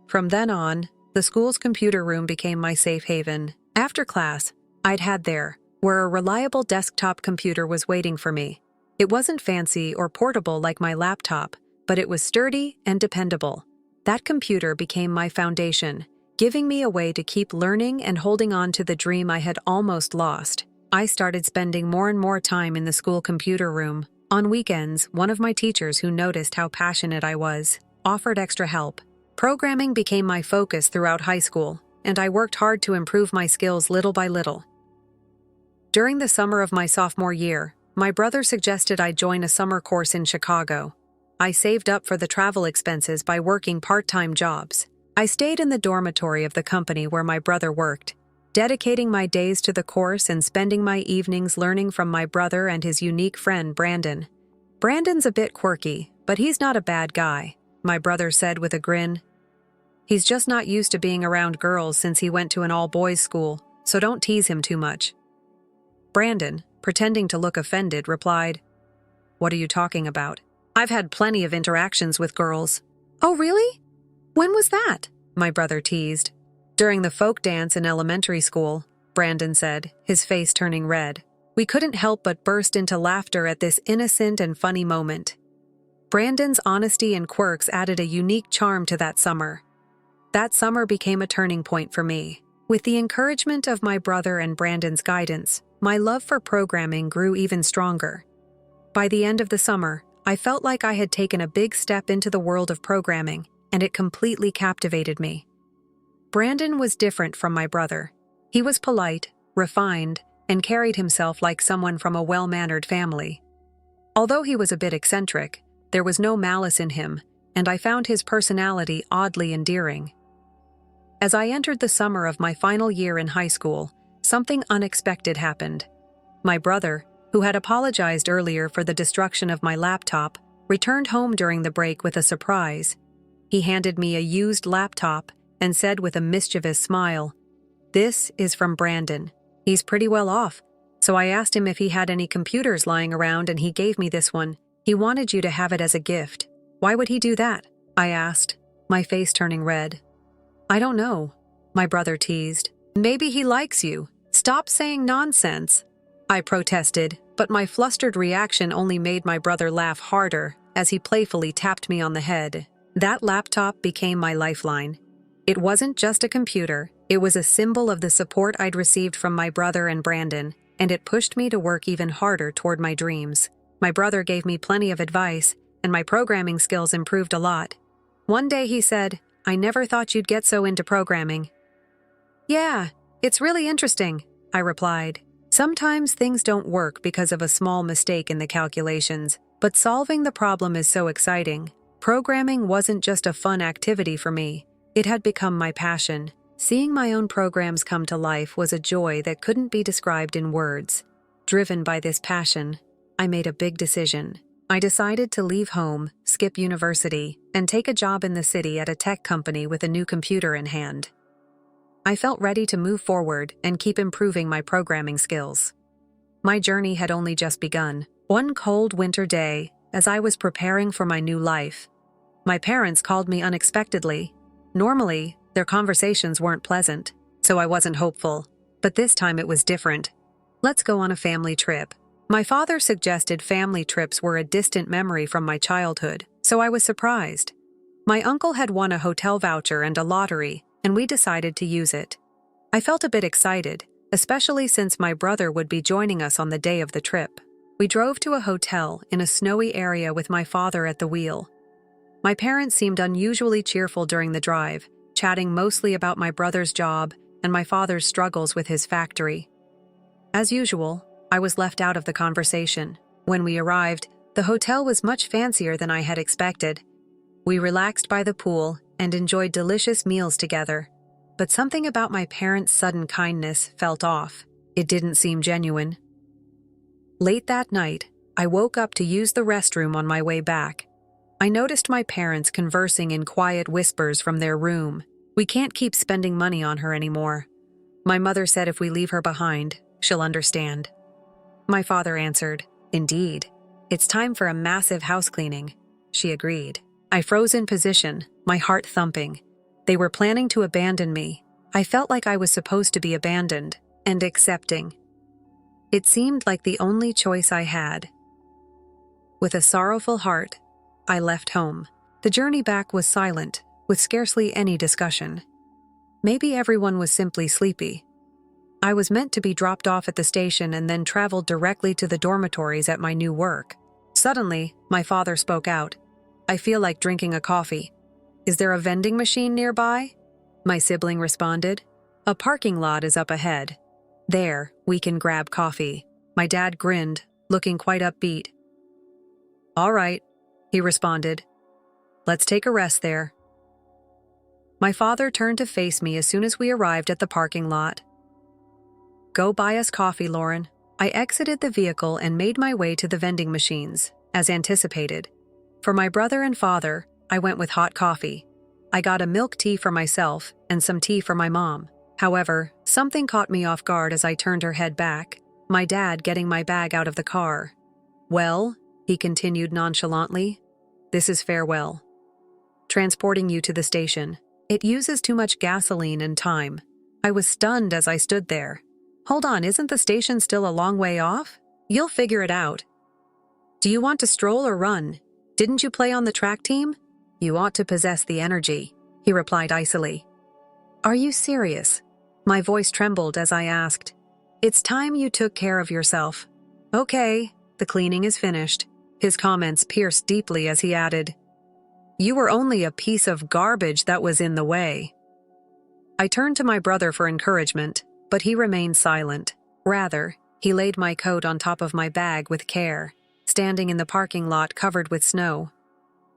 A: From then on, the school's computer room became my safe haven. After class, I'd head there, where a reliable desktop computer was waiting for me. It wasn't fancy or portable like my laptop, but it was sturdy and dependable. That computer became my foundation, giving me a way to keep learning and holding on to the dream I had almost lost. I started spending more and more time in the school computer room. On weekends, one of my teachers who noticed how passionate I was offered extra help. Programming became my focus throughout high school, and I worked hard to improve my skills little by little. During the summer of my sophomore year, my brother suggested I join a summer course in Chicago. I saved up for the travel expenses by working part-time jobs. I stayed in the dormitory of the company where my brother worked, dedicating my days to the course and spending my evenings learning from my brother and his unique friend, Brandon. "Brandon's a bit quirky, but he's not a bad guy," my brother said with a grin. "He's just not used to being around girls since he went to an all-boys school, so don't tease him too much." Brandon, pretending to look offended, replied, "What are you talking about? I've had plenty of interactions with girls." "Oh, really? When was that?" my brother teased. "During the folk dance in elementary school," Brandon said, his face turning red. We couldn't help but burst into laughter at this innocent and funny moment. Brandon's honesty and quirks added a unique charm to that summer. That summer became a turning point for me. With the encouragement of my brother and Brandon's guidance, my love for programming grew even stronger. By the end of the summer, I felt like I had taken a big step into the world of programming, and it completely captivated me. Brandon was different from my brother. He was polite, refined, and carried himself like someone from a well-mannered family. Although he was a bit eccentric, there was no malice in him, and I found his personality oddly endearing. As I entered the summer of my final year in high school, something unexpected happened. My brother, who had apologized earlier for the destruction of my laptop, returned home during the break with a surprise. He handed me a used laptop and said with a mischievous smile, "This is from Brandon. He's pretty well off, so I asked him if he had any computers lying around and he gave me this one. He wanted you to have it as a gift." "Why would he do that?" I asked, my face turning red. "I don't know," my brother teased. "Maybe he likes you. Stop saying nonsense," I protested, but my flustered reaction only made my brother laugh harder as he playfully tapped me on the head. That laptop became my lifeline. It wasn't just a computer, it was a symbol of the support I'd received from my brother and Brandon, and it pushed me to work even harder toward my dreams. My brother gave me plenty of advice, and my programming skills improved a lot. One day he said, "I never thought you'd get so into programming." "Yeah, it's really interesting," I replied. Sometimes things don't work because of a small mistake in the calculations, but solving the problem is so exciting. Programming wasn't just a fun activity for me, it had become my passion. Seeing my own programs come to life was a joy that couldn't be described in words. Driven by this passion, I made a big decision. I decided to leave home, skip university, and take a job in the city at a tech company with a new computer in hand. I felt ready to move forward and keep improving my programming skills. My journey had only just begun. One cold winter day, as I was preparing for my new life, my parents called me unexpectedly. Normally, their conversations weren't pleasant, so I wasn't hopeful. But this time it was different. "Let's go on a family trip." My father suggested family trips were a distant memory from my childhood, so I was surprised. My uncle had won a hotel voucher and a lottery, and we decided to use it. I felt a bit excited, especially since my brother would be joining us on the day of the trip. We drove to a hotel in a snowy area with my father at the wheel. My parents seemed unusually cheerful during the drive, chatting mostly about my brother's job and my father's struggles with his factory. As usual, I was left out of the conversation. When we arrived, the hotel was much fancier than I had expected. We relaxed by the pool and enjoyed delicious meals together. But something about my parents' sudden kindness felt off. It didn't seem genuine. Late that night, I woke up to use the restroom on my way back. I noticed my parents conversing in quiet whispers from their room. "We can't keep spending money on her anymore. My mother said if we leave her behind, she'll understand." My father answered, "Indeed. It's time for a massive house cleaning." She agreed. I froze in position, my heart thumping. They were planning to abandon me. I felt like I was supposed to be abandoned and accepting. It seemed like the only choice I had. With a sorrowful heart, I left home. The journey back was silent, with scarcely any discussion. Maybe everyone was simply sleepy. I was meant to be dropped off at the station and then traveled directly to the dormitories at my new work. Suddenly, my father spoke out. "I feel like drinking a coffee. Is there a vending machine nearby?" My sibling responded. "A parking lot is up ahead. There, we can grab coffee." My dad grinned, looking quite upbeat. "All right," he responded. "Let's take a rest there." My father turned to face me as soon as we arrived at the parking lot. "Go buy us coffee, Lauren." I exited the vehicle and made my way to the vending machines, as anticipated. For my brother and father, I went with hot coffee. I got a milk tea for myself and some tea for my mom. However, something caught me off guard as I turned her head back, my dad getting my bag out of the car. "Well," he continued nonchalantly, "this is farewell. Transporting you to the station. It uses too much gasoline and time." I was stunned as I stood there. "Hold on, isn't the station still a long way off? You'll figure it out. Do you want to stroll or run? Didn't you play on the track team? You ought to possess the energy," he replied icily. "Are you serious?" My voice trembled as I asked. "It's time you took care of yourself." "Okay, the cleaning is finished." His comments pierced deeply as he added, "You were only a piece of garbage that was in the way." I turned to my brother for encouragement, but he remained silent. Rather, he laid my coat on top of my bag with care, standing in the parking lot covered with snow.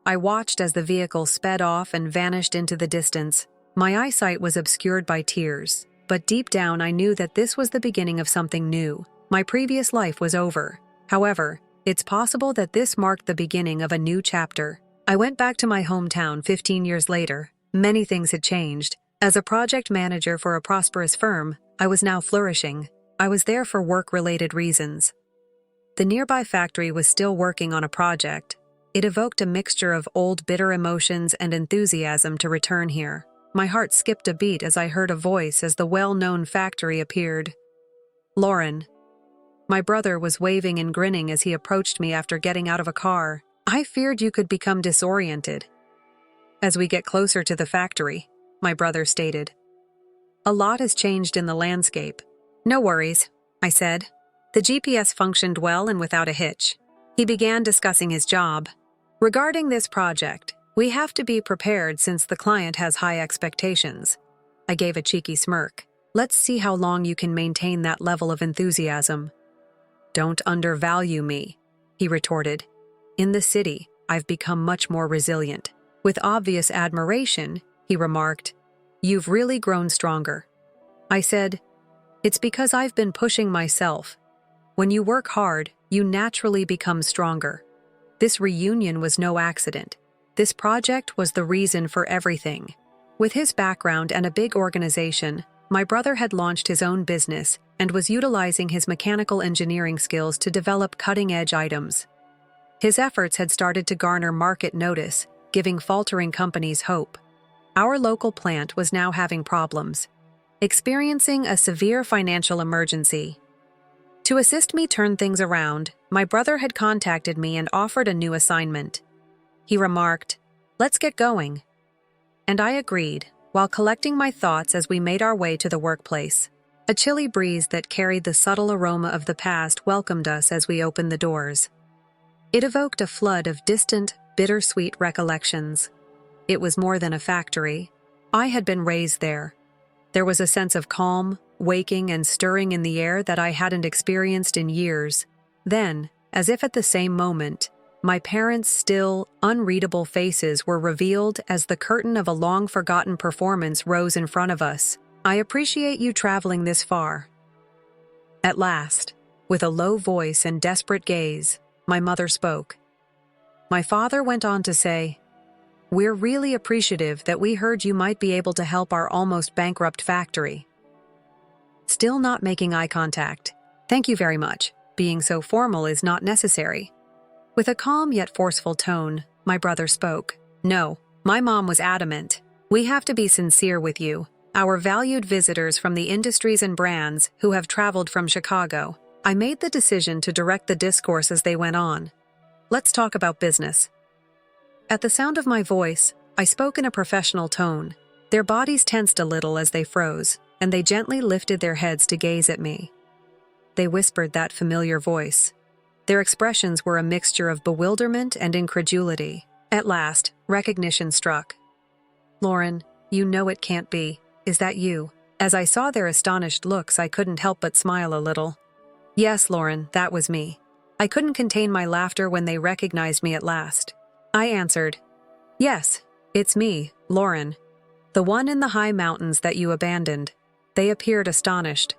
A: I watched as the vehicle sped off and vanished into the distance. My eyesight was obscured by tears, but deep down I knew that this was the beginning of something new. My previous life was over. However, it's possible that this marked the beginning of a new chapter. I went back to my hometown 15 years later. Many things had changed. As a project manager for a prosperous firm, I was now flourishing. I was there for work-related reasons. The nearby factory was still working on a project. It evoked a mixture of old bitter emotions and enthusiasm to return here. My heart skipped a beat as I heard a voice as the well-known factory appeared. "Lauren." My brother was waving and grinning as he approached me after getting out of a car. "I feared you could become disoriented." as we get closer to the factory, my brother stated. A lot has changed in the landscape. No worries, I said. The GPS functioned well and without a hitch. He began discussing his job. Regarding this project, we have to be prepared since the client has high expectations. I gave a cheeky smirk. Let's see how long you can maintain that level of enthusiasm. Don't undervalue me, he retorted. In the city, I've become much more resilient. With obvious admiration, he remarked, You've really grown stronger. I said, It's because I've been pushing myself. When you work hard, you naturally become stronger. This reunion was no accident. This project was the reason for everything. With his background and a big organization, my brother had launched his own business and was utilizing his mechanical engineering skills to develop cutting-edge items. His efforts had started to garner market notice, giving faltering companies hope. Our local plant was now having problems, experiencing a severe financial emergency. To assist me turn things around, my brother had contacted me and offered a new assignment. He remarked, Let's get going. And I agreed, while collecting my thoughts as we made our way to the workplace. A chilly breeze that carried the subtle aroma of the past welcomed us as we opened the doors. It evoked a flood of distant, bittersweet recollections. It was more than a factory. I had been raised there. There was a sense of calm, waking and stirring in the air that I hadn't experienced in years. Then, as if at the same moment, my parents' still, unreadable faces were revealed as the curtain of a long-forgotten performance rose in front of us. I appreciate you traveling this far. At last, with a low voice and desperate gaze, my mother spoke. My father went on to say, We're really appreciative that we heard you might be able to help our almost bankrupt factory. Still not making eye contact. Thank you very much. Being so formal is not necessary. With a calm yet forceful tone, my brother spoke. No, my mom was adamant. We have to be sincere with you, our valued visitors from the industries and brands who have traveled from Chicago. I made the decision to direct the discourse as they went on. Let's talk about business. At the sound of my voice, I spoke in a professional tone. Their bodies tensed a little as they froze, and they gently lifted their heads to gaze at me. They whispered that familiar voice. Their expressions were a mixture of bewilderment and incredulity. At last, recognition struck. Lauren, you know it can't be. Is that you? As I saw their astonished looks, I couldn't help but smile a little. Yes, Lauren, that was me. I couldn't contain my laughter when they recognized me at last. I answered, Yes, it's me, Lauren. The one in the high mountains that you abandoned. They appeared astonished.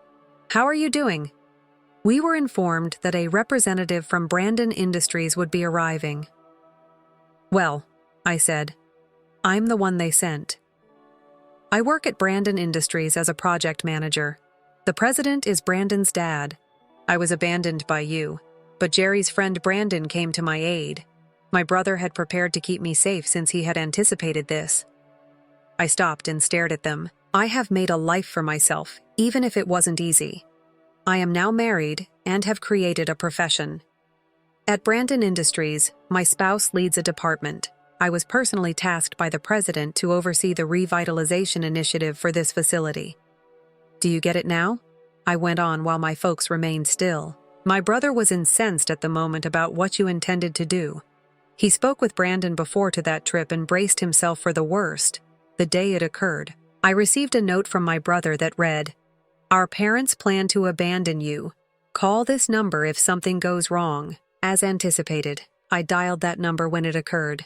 A: How are you doing? We were informed that a representative from Brandon Industries would be arriving. Well, I said, I'm the one they sent. I work at Brandon Industries as a project manager. The president is Brandon's dad. I was abandoned by you, but Jerry's friend Brandon came to my aid. My brother had prepared to keep me safe since he had anticipated this. I stopped and stared at them. I have made a life for myself, even if it wasn't easy. I am now married and have created a profession. At Brandon Industries, my spouse leads a department. I was personally tasked by the president to oversee the revitalization initiative for this facility. Do you get it now? I went on while my folks remained still. My brother was incensed at the moment about what you intended to do. He spoke with Brandon before to that trip and braced himself for the worst. The day it occurred, I received a note from my brother that read, Our parents plan to abandon you. Call this number if something goes wrong. As anticipated, I dialed that number when it occurred.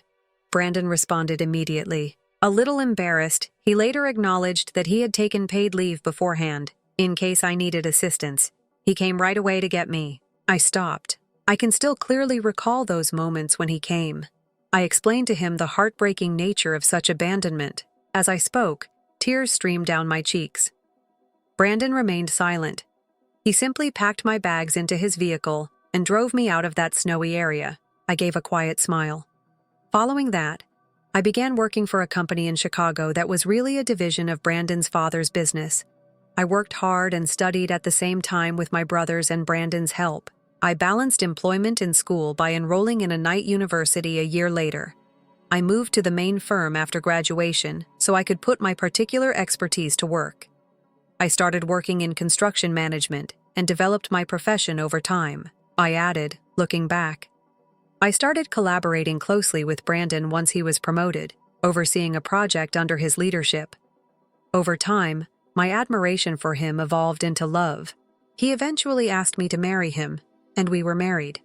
A: Brandon responded immediately. A little embarrassed, he later acknowledged that he had taken paid leave beforehand, in case I needed assistance. He came right away to get me. I stopped. I can still clearly recall those moments when he came. I explained to him the heartbreaking nature of such abandonment. As I spoke, tears streamed down my cheeks. Brandon remained silent. He simply packed my bags into his vehicle and drove me out of that snowy area. I gave a quiet smile. Following that, I began working for a company in Chicago that was really a division of Brandon's father's business. I worked hard and studied at the same time with my brothers and Brandon's help. I balanced employment and school by enrolling in a night university a year later. I moved to the main firm after graduation so I could put my particular expertise to work. I started working in construction management and developed my profession over time, I added, looking back. I started collaborating closely with Brandon once he was promoted, overseeing a project under his leadership. Over time, my admiration for him evolved into love. He eventually asked me to marry him, and we were married.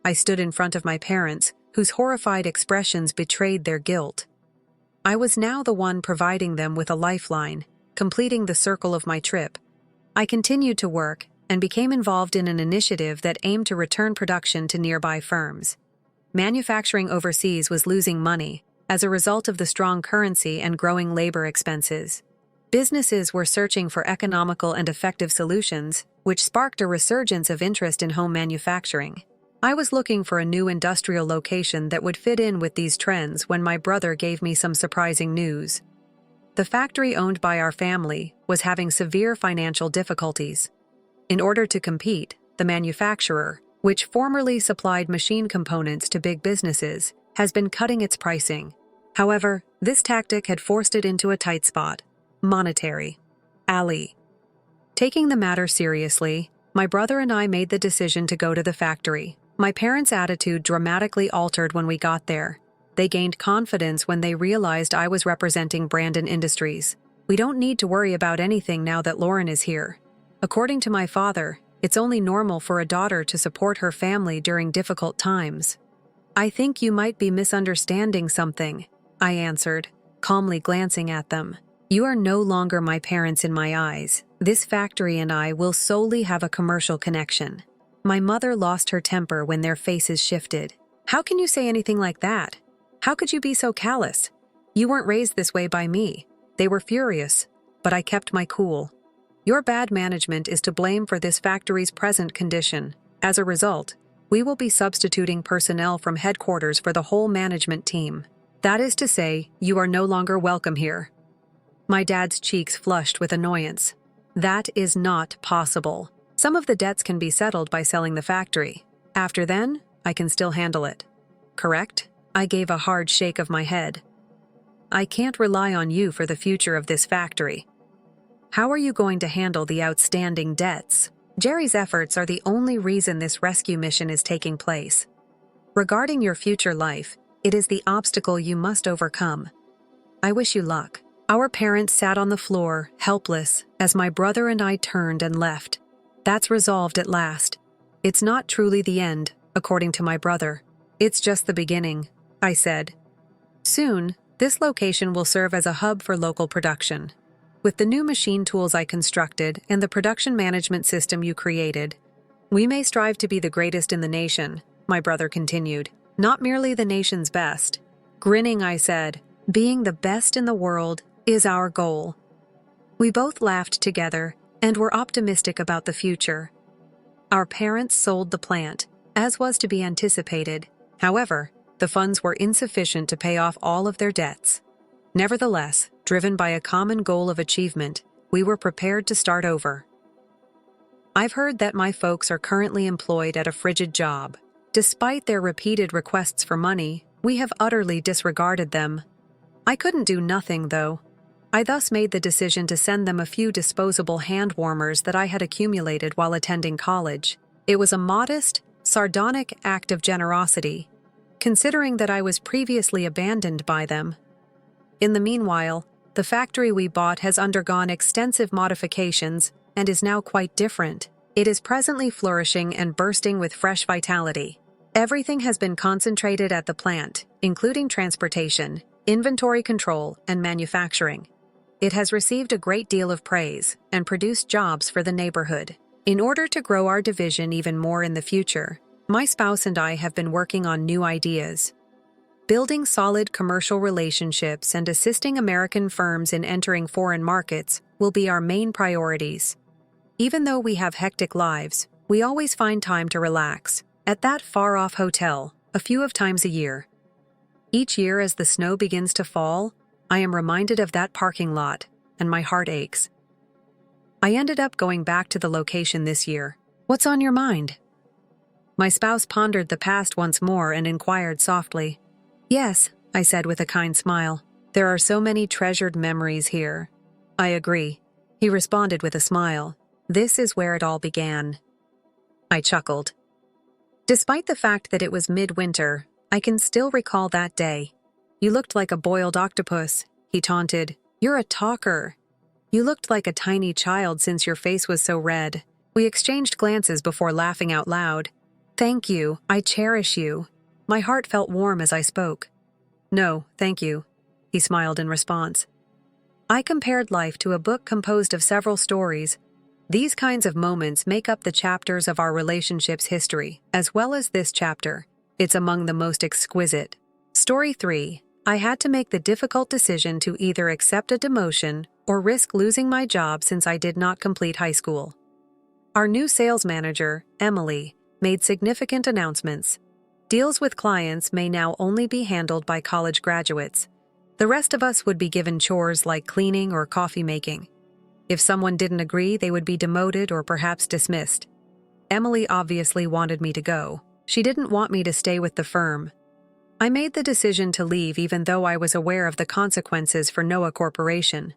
A: I stood in front of my parents, whose horrified expressions betrayed their guilt. I was now the one providing them with a lifeline, completing the circle of my trip. I continued to work and became involved in an initiative that aimed to return production to nearby firms. Manufacturing overseas was losing money as a result of the strong currency and growing labor expenses. Businesses were searching for economical and effective solutions, which sparked a resurgence of interest in home manufacturing. I was looking for a new industrial location that would fit in with these trends when my brother gave me some surprising news. The factory owned by our family was having severe financial difficulties. In order to compete, the manufacturer, which formerly supplied machine components to big businesses, has been cutting its pricing. However, this tactic had forced it into a tight spot. Monetary. Ali. Taking the matter seriously, my brother and I made the decision to go to the factory. My parents' attitude dramatically altered when we got there. They gained confidence when they realized I was representing Brandon Industries. We don't need to worry about anything now that Lauren is here. According to my father, it's only normal for a daughter to support her family during difficult times. I think you might be misunderstanding something, I answered, calmly glancing at them. You are no longer my parents in my eyes. This factory and I will solely have a commercial connection. My mother lost her temper when their faces shifted. How can you say anything like that? How could you be so callous? You weren't raised this way by me. They were furious, but I kept my cool. Your bad management is to blame for this factory's present condition. As a result, we will be substituting personnel from headquarters for the whole management team. That is to say, you are no longer welcome here. My dad's cheeks flushed with annoyance. That is not possible. Some of the debts can be settled by selling the factory. After then, I can still handle it. Correct? I gave a hard shake of my head. I can't rely on you for the future of this factory. How are you going to handle the outstanding debts? Jerry's efforts are the only reason this rescue mission is taking place. Regarding your future life, it is the obstacle you must overcome. I wish you luck. Our parents sat on the floor, helpless, as my brother and I turned and left. That's resolved at last. It's not truly the end, according to my brother. It's just the beginning, I said. Soon, this location will serve as a hub for local production. With the new machine tools I constructed and the production management system you created, we may strive to be the greatest in the nation, my brother continued. Not merely the nation's best. Grinning, I said, being the best in the world is our goal. We both laughed together and were optimistic about the future. Our parents sold the plant, as was to be anticipated. However, the funds were insufficient to pay off all of their debts. Nevertheless, driven by a common goal of achievement, we were prepared to start over. I've heard that my folks are currently employed at a frigid job. Despite their repeated requests for money, we have utterly disregarded them. I couldn't do nothing, though. I thus made the decision to send them a few disposable hand warmers that I had accumulated while attending college. It was a modest, sardonic act of generosity, considering that I was previously abandoned by them. In the meanwhile, the factory we bought has undergone extensive modifications and is now quite different. It is presently flourishing and bursting with fresh vitality. Everything has been concentrated at the plant, including transportation, inventory control, and manufacturing. It has received a great deal of praise and produced jobs for the neighborhood. In order to grow our division even more in the future, my spouse and I have been working on new ideas. Building solid commercial relationships and assisting American firms in entering foreign markets will be our main priorities. Even though we have hectic lives, we always find time to relax at that far-off hotel a few of times a year. Each year as the snow begins to fall, I am reminded of that parking lot, and my heart aches. I ended up going back to the location this year. What's on your mind? My spouse pondered the past once more and inquired softly. Yes, I said with a kind smile. There are so many treasured memories here. I agree, he responded with a smile. This is where it all began. I chuckled. Despite the fact that it was midwinter, I can still recall that day. You looked like a boiled octopus, he taunted. You're a talker. You looked like a tiny child since your face was so red. We exchanged glances before laughing out loud. Thank you, I cherish you. My heart felt warm as I spoke. No, thank you, he smiled in response. I compared life to a book composed of several stories. These kinds of moments make up the chapters of our relationship's history, as well as this chapter. It's among the most exquisite. Story 3. I had to make the difficult decision to either accept a demotion or risk losing my job since I did not complete high school. Our new sales manager, Emily, made significant announcements. Deals with clients may now only be handled by college graduates. The rest of us would be given chores like cleaning or coffee making. If someone didn't agree, they would be demoted or perhaps dismissed. Emily obviously wanted me to go. She didn't want me to stay with the firm. I made the decision to leave even though I was aware of the consequences for Noah Corporation.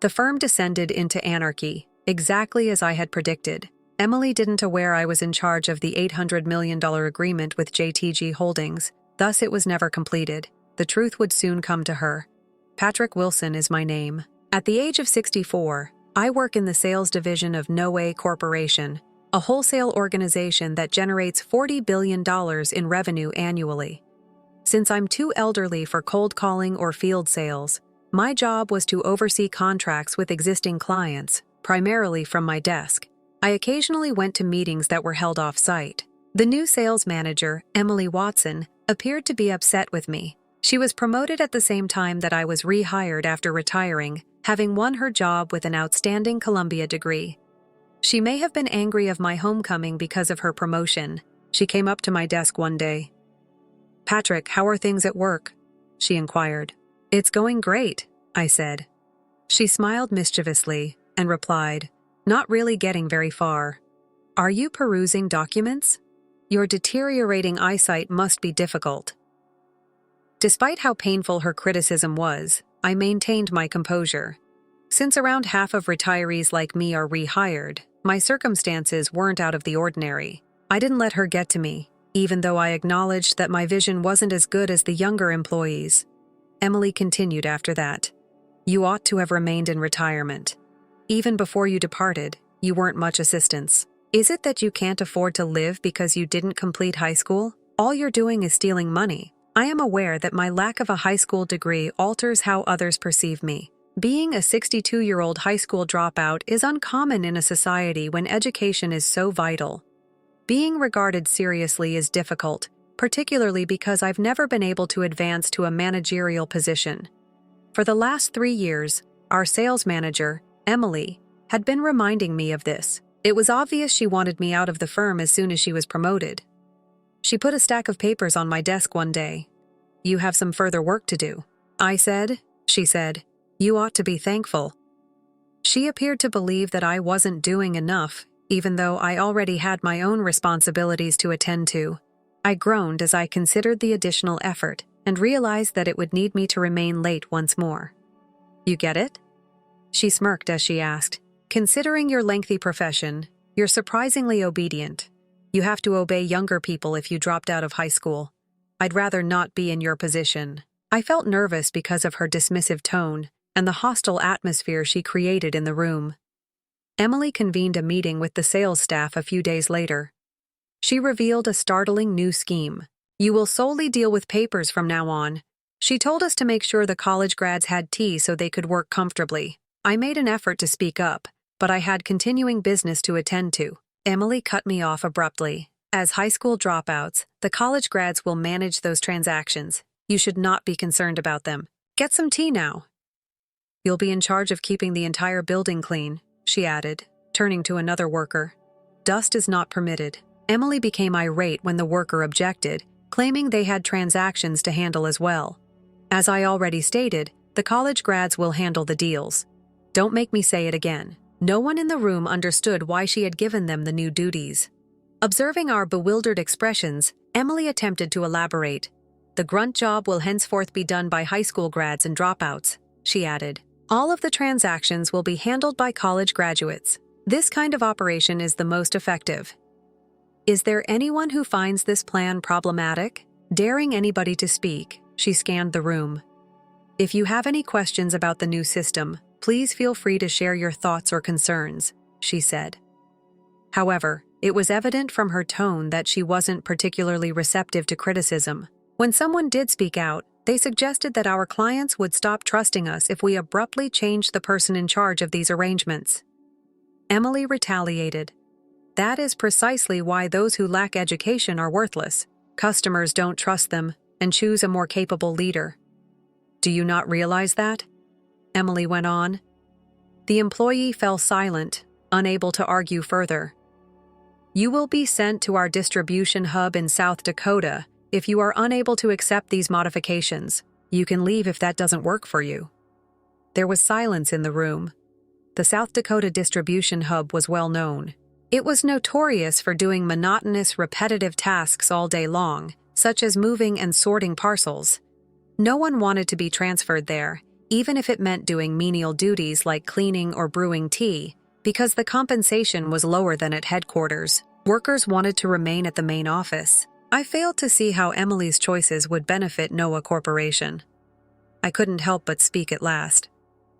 A: The firm descended into anarchy, exactly as I had predicted. Emily didn't aware I was in charge of the $800 million agreement with JTG Holdings, thus it was never completed. The truth would soon come to her. Patrick Wilson is my name. At the age of 64, I work in the sales division of Noah Corporation, a wholesale organization that generates $40 billion in revenue annually. Since I'm too elderly for cold calling or field sales, my job was to oversee contracts with existing clients, primarily from my desk. I occasionally went to meetings that were held off-site. The new sales manager, Emily Watson, appeared to be upset with me. She was promoted at the same time that I was rehired after retiring, having won her job with an outstanding Columbia degree. She may have been angry of my homecoming because of her promotion. She came up to my desk one day. "Patrick, how are things at work?" she inquired. "It's going great," I said. She smiled mischievously and replied, "Not really getting very far. Are you perusing documents? Your deteriorating eyesight must be difficult." Despite how painful her criticism was, I maintained my composure. Since around half of retirees like me are rehired, my circumstances weren't out of the ordinary. I didn't let her get to me, even though I acknowledged that my vision wasn't as good as the younger employees. Emily continued after that. "You ought to have remained in retirement. Even before you departed, you weren't much assistance. Is it that you can't afford to live because you didn't complete high school? All you're doing is stealing money. I am aware that my lack of a high school degree alters how others perceive me. Being a 62-year-old high school dropout is uncommon in a society when education is so vital. Being regarded seriously is difficult, particularly because I've never been able to advance to a managerial position. For the last 3 years, our sales manager, Emily, had been reminding me of this. It was obvious she wanted me out of the firm as soon as she was promoted. She put a stack of papers on my desk one day. "You have some further work to do," I said. She said, "You ought to be thankful." She appeared to believe that I wasn't doing enough, even though I already had my own responsibilities to attend to. I groaned as I considered the additional effort and realized that it would need me to remain late once more. "You get it?" She smirked as she asked, "Considering your lengthy profession, you're surprisingly obedient. You have to obey younger people if you dropped out of high school. I'd rather not be in your position." I felt nervous because of her dismissive tone and the hostile atmosphere she created in the room. Emily convened a meeting with the sales staff a few days later. She revealed a startling new scheme. "You will solely deal with papers from now on." She told us to make sure the college grads had tea so they could work comfortably. I made an effort to speak up, but I had continuing business to attend to. Emily cut me off abruptly. "As high school dropouts, the college grads will manage those transactions. You should not be concerned about them. Get some tea now." "You'll be in charge of keeping the entire building clean," she added, turning to another worker. "Dust is not permitted." Emily became irate when the worker objected, claiming they had transactions to handle as well. As I already stated, the college grads will handle the deals. Don't make me say it again. No one in the room understood why she had given them the new duties. Observing our bewildered expressions, Emily attempted to elaborate. The grunt job will henceforth be done by high school grads and dropouts, she added. All of the transactions will be handled by college graduates. This kind of operation is the most effective. Is there anyone who finds this plan problematic? Daring anybody to speak, she scanned the room. If you have any questions about the new system, please feel free to share your thoughts or concerns, she said. However, it was evident from her tone that she wasn't particularly receptive to criticism. When someone did speak out, they suggested that our clients would stop trusting us if we abruptly changed the person in charge of these arrangements. Emily retaliated. That is precisely why those who lack education are worthless. Customers don't trust them and choose a more capable leader. Do you not realize that? Emily went on. The employee fell silent, unable to argue further. You will be sent to our distribution hub in South Dakota if you are unable to accept these modifications. You can leave if that doesn't work for you. There was silence in the room. The South Dakota distribution hub was well known. It was notorious for doing monotonous, repetitive tasks all day long, such as moving and sorting parcels. No one wanted to be transferred there, even if it meant doing menial duties like cleaning or brewing tea, because the compensation was lower than at headquarters. Workers wanted to remain at the main office. I failed to see how Emily's choices would benefit Noah Corporation. I couldn't help but speak at last.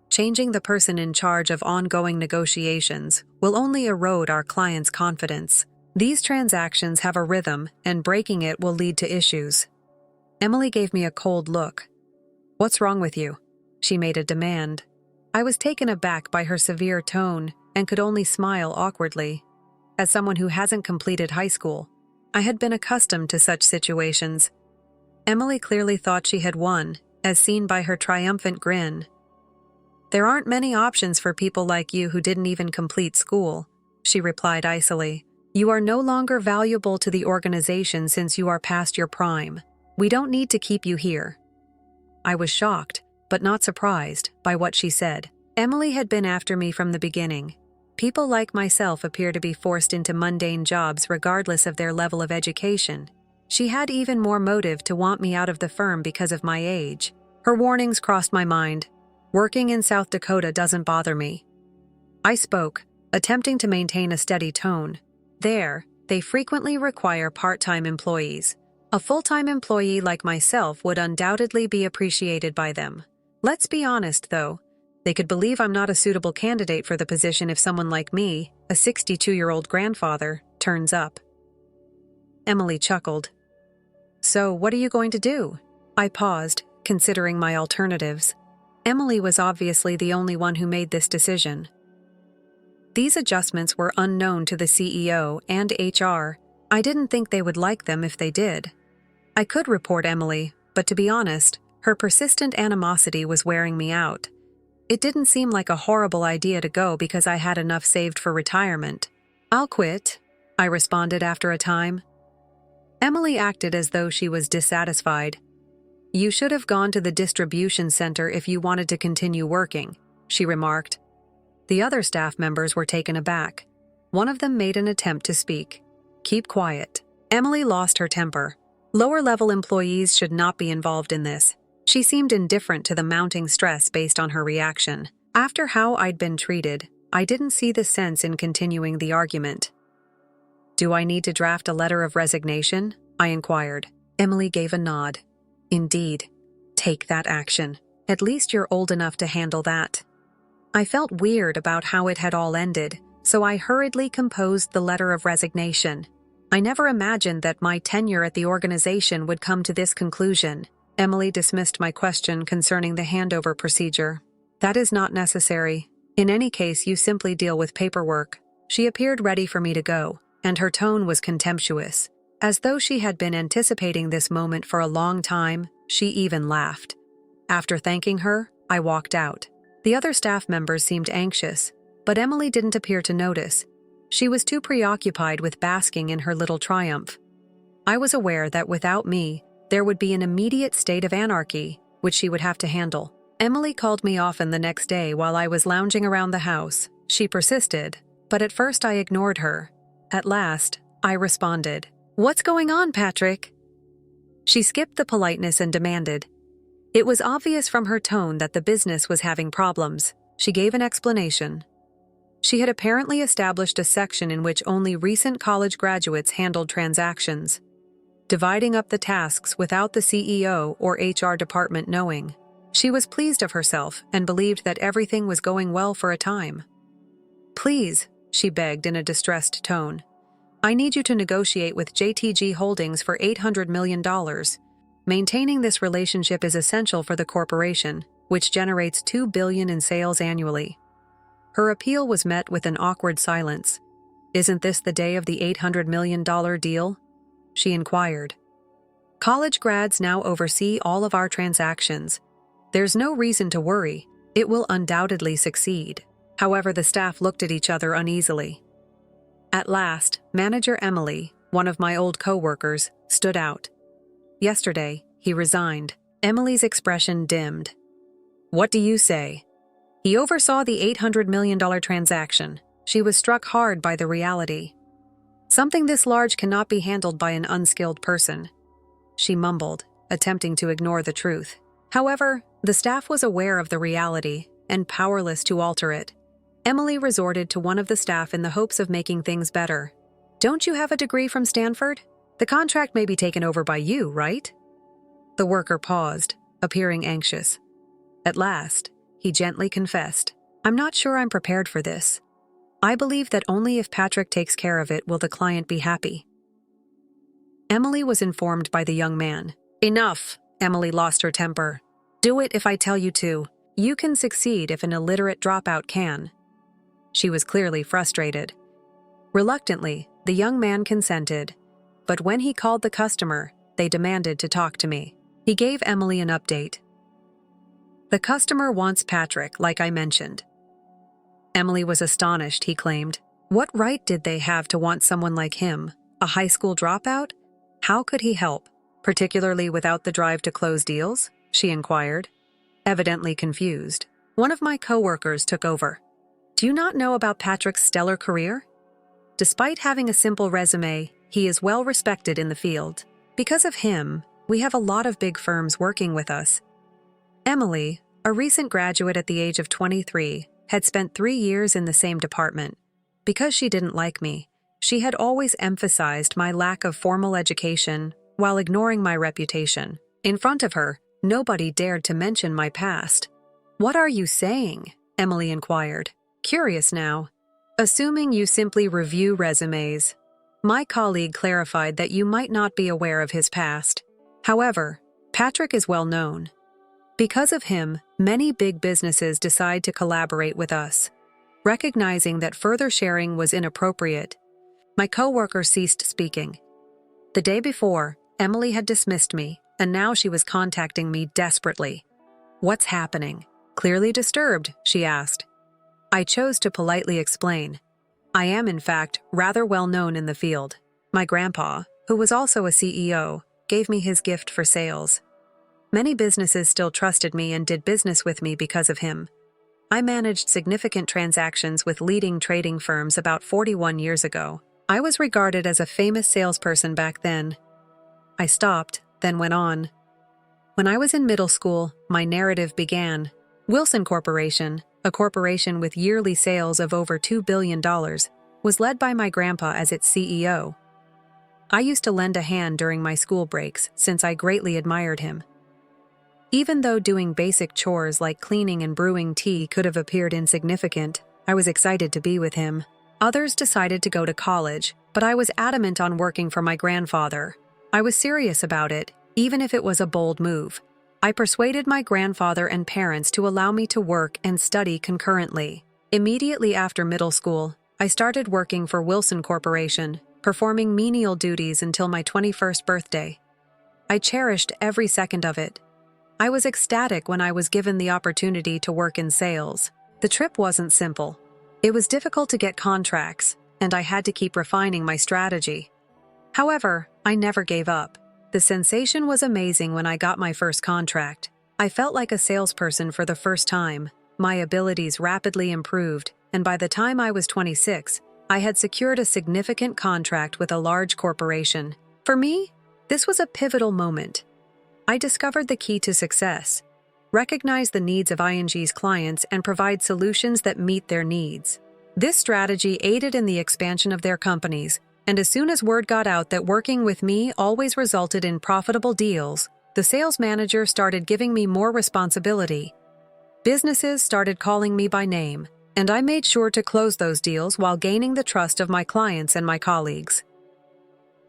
A: Changing the person in charge of ongoing negotiations will only erode our clients' confidence. These transactions have a rhythm, and breaking it will lead to issues. Emily gave me a cold look. What's wrong with you? She made a demand. I was taken aback by her severe tone and could only smile awkwardly. As someone who hasn't completed high school, I had been accustomed to such situations. Emily clearly thought she had won, as seen by her triumphant grin. There aren't many options for people like you who didn't even complete school, she replied icily. You are no longer valuable to the organization since you are past your prime. We don't need to keep you here. I was shocked, but not surprised, by what she said. Emily had been after me from the beginning. People like myself appear to be forced into mundane jobs regardless of their level of education. She had even more motive to want me out of the firm because of my age. Her warnings crossed my mind. Working in South Dakota doesn't bother me. I spoke, attempting to maintain a steady tone. There, they frequently require part-time employees. A full-time employee like myself would undoubtedly be appreciated by them. Let's be honest, though. They could believe I'm not a suitable candidate for the position if someone like me, a 62-year-old grandfather, turns up. Emily chuckled. So, what are you going to do? I paused, considering my alternatives. Emily was obviously the only one who made this decision. These adjustments were unknown to the CEO and HR. I didn't think they would like them if they did. I could report Emily, but to be honest, her persistent animosity was wearing me out. It didn't seem like a horrible idea to go because I had enough saved for retirement. I'll quit, I responded after a time. Emily acted as though she was dissatisfied. You should have gone to the distribution center if you wanted to continue working, she remarked. The other staff members were taken aback. One of them made an attempt to speak. Keep quiet. Emily lost her temper. Lower-level employees should not be involved in this. She seemed indifferent to the mounting stress based on her reaction. After how I'd been treated, I didn't see the sense in continuing the argument. Do I need to draft a letter of resignation? I inquired. Emily gave a nod. Indeed. Take that action. At least you're old enough to handle that. I felt weird about how it had all ended, so I hurriedly composed the letter of resignation. I never imagined that my tenure at the organization would come to this conclusion. Emily dismissed my question concerning the handover procedure. That is not necessary. In any case, you simply deal with paperwork. She appeared ready for me to go, and her tone was contemptuous. As though she had been anticipating this moment for a long time, she even laughed. After thanking her, I walked out. The other staff members seemed anxious, but Emily didn't appear to notice. She was too preoccupied with basking in her little triumph. I was aware that without me, there would be an immediate state of anarchy, which she would have to handle. Emily called me often the next day while I was lounging around the house. She persisted, but at first I ignored her. At last, I responded. What's going on, Patrick? She skipped the politeness and demanded. It was obvious from her tone that the business was having problems. She gave an explanation. She had apparently established a section in which only recent college graduates handled transactions, dividing up the tasks without the CEO or HR department knowing. She was pleased of herself and believed that everything was going well for a time. "Please," she begged in a distressed tone. "I need you to negotiate with JTG Holdings for $800 million. Maintaining this relationship is essential for the corporation, which generates $2 billion in sales annually." Her appeal was met with an awkward silence. "Isn't this the day of the $800 million deal?" she inquired. "College grads now oversee all of our transactions. There's no reason to worry. It will undoubtedly succeed." However, the staff looked at each other uneasily. At last, Manager Emily, one of my old co-workers, stood out. "Yesterday, he resigned." Emily's expression dimmed. "What do you say?" "He oversaw the $800 million transaction." She was struck hard by the reality. "Something this large cannot be handled by an unskilled person," she mumbled, attempting to ignore the truth. However, the staff was aware of the reality and powerless to alter it. Emily resorted to one of the staff in the hopes of making things better. "Don't you have a degree from Stanford? The contract may be taken over by you, right?" The worker paused, appearing anxious. At last, he gently confessed, "I'm not sure I'm prepared for this. I believe that only if Patrick takes care of it will the client be happy." Emily was informed by the young man. "Enough," Emily lost her temper. "Do it if I tell you to. You can succeed if an illiterate dropout can." She was clearly frustrated. Reluctantly, the young man consented, but when he called the customer, they demanded to talk to me. He gave Emily an update. "The customer wants Patrick, like I mentioned." Emily was astonished, he claimed. What right did they have to want someone like him, a high school dropout? How could he help, particularly without the drive to close deals? She inquired, evidently confused. One of my co-workers took over. "Do you not know about Patrick's stellar career? Despite having a simple resume, he is well respected in the field. Because of him, we have a lot of big firms working with us." Emily, a recent graduate at the age of 23, had spent 3 years in the same department. Because she didn't like me, she had always emphasized my lack of formal education while ignoring my reputation. In front of her, nobody dared to mention my past. "What are you saying?" Emily inquired, curious now. "Assuming you simply review resumes." My colleague clarified that you might not be aware of his past. However, Patrick is well known. Because of him, many big businesses decide to collaborate with us. Recognizing that further sharing was inappropriate, my coworker ceased speaking. The day before, Emily had dismissed me, and now she was contacting me desperately. "What's happening?" Clearly disturbed, she asked. I chose to politely explain. I am, in fact, rather well known in the field. My grandpa, who was also a CEO, gave me his gift for sales. Many businesses still trusted me and did business with me because of him. I managed significant transactions with leading trading firms about 41 years ago. I was regarded as a famous salesperson back then. I stopped, then went on. When I was in middle school, my narrative began. Wilson Corporation, a corporation with yearly sales of over $2 billion, was led by my grandpa as its CEO. I used to lend a hand during my school breaks since I greatly admired him. Even though doing basic chores like cleaning and brewing tea could have appeared insignificant, I was excited to be with him. Others decided to go to college, but I was adamant on working for my grandfather. I was serious about it, even if it was a bold move. I persuaded my grandfather and parents to allow me to work and study concurrently. Immediately after middle school, I started working for Wilson Corporation, performing menial duties until my 21st birthday. I cherished every second of it. I was ecstatic when I was given the opportunity to work in sales. The trip wasn't simple. It was difficult to get contracts, and I had to keep refining my strategy. However, I never gave up. The sensation was amazing when I got my first contract. I felt like a salesperson for the first time. My abilities rapidly improved, and by the time I was 26, I had secured a significant contract with a large corporation. For me, This was a pivotal moment. I discovered the key to success: recognize the needs of ING's clients and provide solutions that meet their needs. This strategy aided in the expansion of their companies, and as soon as word got out that working with me always resulted in profitable deals, the sales manager started giving me more responsibility. Businesses started calling me by name, and I made sure to close those deals while gaining the trust of my clients and my colleagues.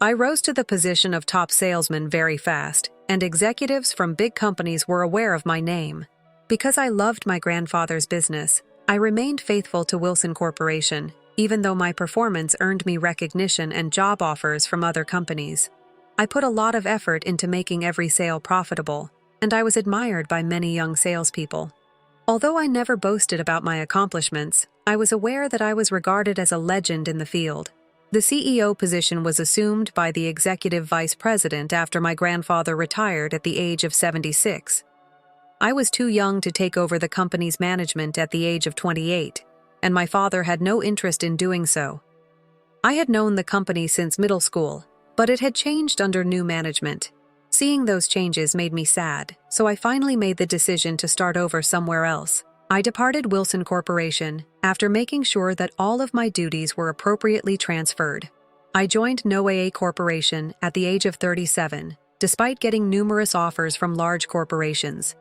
A: I rose to the position of top salesman very fast, and executives from big companies were aware of my name. Because I loved my grandfather's business, I remained faithful to Wilson Corporation, even though my performance earned me recognition and job offers from other companies. I put a lot of effort into making every sale profitable, and I was admired by many young salespeople. Although I never boasted about my accomplishments, I was aware that I was regarded as a legend in the field. The CEO position was assumed by the executive vice president after my grandfather retired at the age of 76. I was too young to take over the company's management at the age of 28, and my father had no interest in doing so. I had known the company since middle school, but it had changed under new management. Seeing those changes made me sad, so I finally made the decision to start over somewhere else. I departed Wilson Corporation after making sure that all of my duties were appropriately transferred. I joined Noaa Corporation at the age of 37, despite getting numerous offers from large corporations.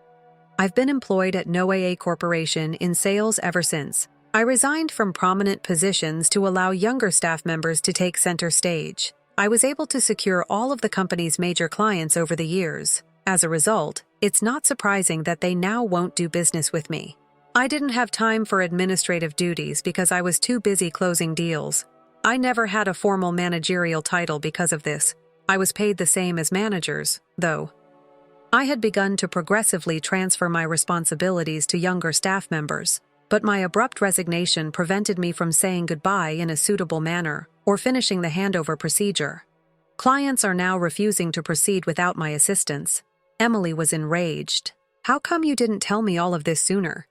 A: I've been employed at Noaa Corporation in sales ever since. I resigned from prominent positions to allow younger staff members to take center stage. I was able to secure all of the company's major clients over the years. As a result, it's not surprising that they now won't do business with me. I didn't have time for administrative duties because I was too busy closing deals. I never had a formal managerial title because of this. I was paid the same as managers, though. I had begun to progressively transfer my responsibilities to younger staff members, but my abrupt resignation prevented me from saying goodbye in a suitable manner or finishing the handover procedure. Clients are now refusing to proceed without my assistance. Emily was enraged. "How come you didn't tell me all of this sooner?"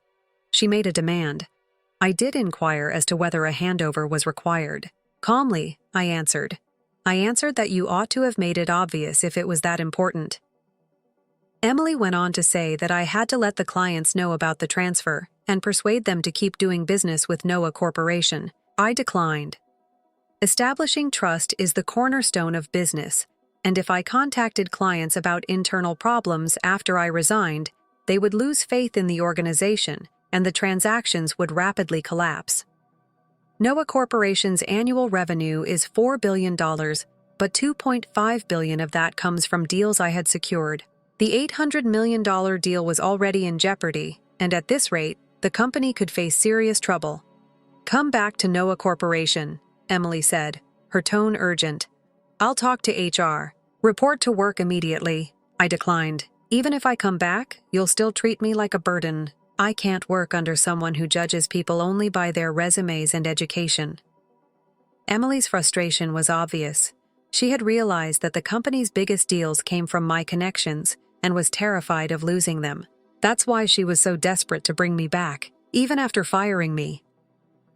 A: She made a demand. I did inquire as to whether a handover was required. Calmly, I answered that you ought to have made it obvious if it was that important. Emily went on to say that I had to let the clients know about the transfer and persuade them to keep doing business with Noaa Corporation. I declined. Establishing trust is the cornerstone of business, and if I contacted clients about internal problems after I resigned, they would lose faith in the organization, and the transactions would rapidly collapse. Noaa Corporation's annual revenue is $4 billion, but $2.5 billion of that comes from deals I had secured. The $800 million deal was already in jeopardy, and at this rate, the company could face serious trouble. "Come back to Noaa Corporation," Emily said, her tone urgent. "I'll talk to HR. Report to work immediately." I declined. "Even if I come back, you'll still treat me like a burden. I can't work under someone who judges people only by their resumes and education." Emily's frustration was obvious. She had realized that the company's biggest deals came from my connections and was terrified of losing them. That's why she was so desperate to bring me back, even after firing me.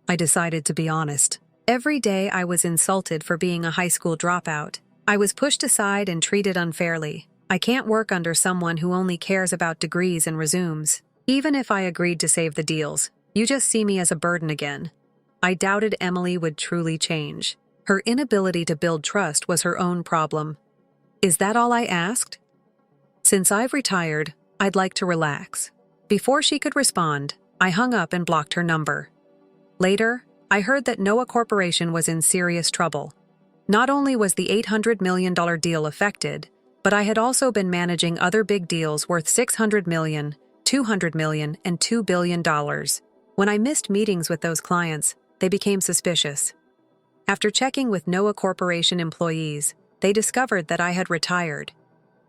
A: I decided to be honest. Every day I was insulted for being a high school dropout. I was pushed aside and treated unfairly. I can't work under someone who only cares about degrees and resumes. Even if I agreed to save the deals, you just see me as a burden again. I doubted Emily would truly change. Her inability to build trust was her own problem. "Is that all I asked?" "Since I've retired, I'd like to relax." Before she could respond, I hung up and blocked her number. Later, I heard that Noaa Corporation was in serious trouble. Not only was the $800 million deal affected, but I had also been managing other big deals worth $600 million, $200 million, and $2 billion. When I missed meetings with those clients, they became suspicious. After checking with Noaa Corporation employees, they discovered that I had retired.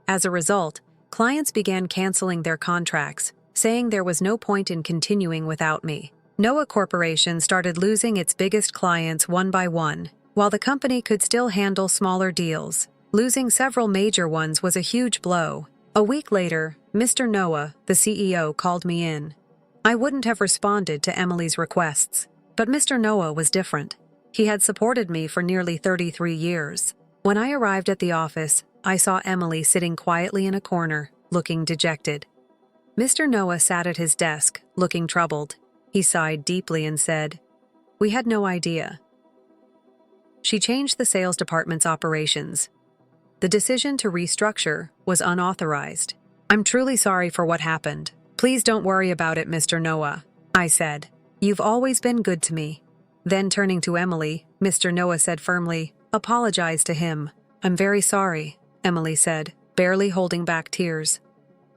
A: As a result, clients began canceling their contracts, saying there was no point in continuing without me. Noaa Corporation started losing its biggest clients one by one, while the company could still handle smaller deals. Losing several major ones was a huge blow. A week later, Mr. Noaa, the CEO, called me in. I wouldn't have responded to Emily's requests, but Mr. Noaa was different. He had supported me for nearly 33 years. When I arrived at the office, I saw Emily sitting quietly in a corner, looking dejected. Mr. Noah sat at his desk, looking troubled. He sighed deeply and said, "We had no idea." She changed the sales department's operations. The decision to restructure was unauthorized. "I'm truly sorry for what happened. Please don't worry about it, Mr. Noah," I said. "You've always been good to me." Then turning to Emily, Mr. Noah said firmly, "Apologize to him." "I'm very sorry," Emily said, barely holding back tears.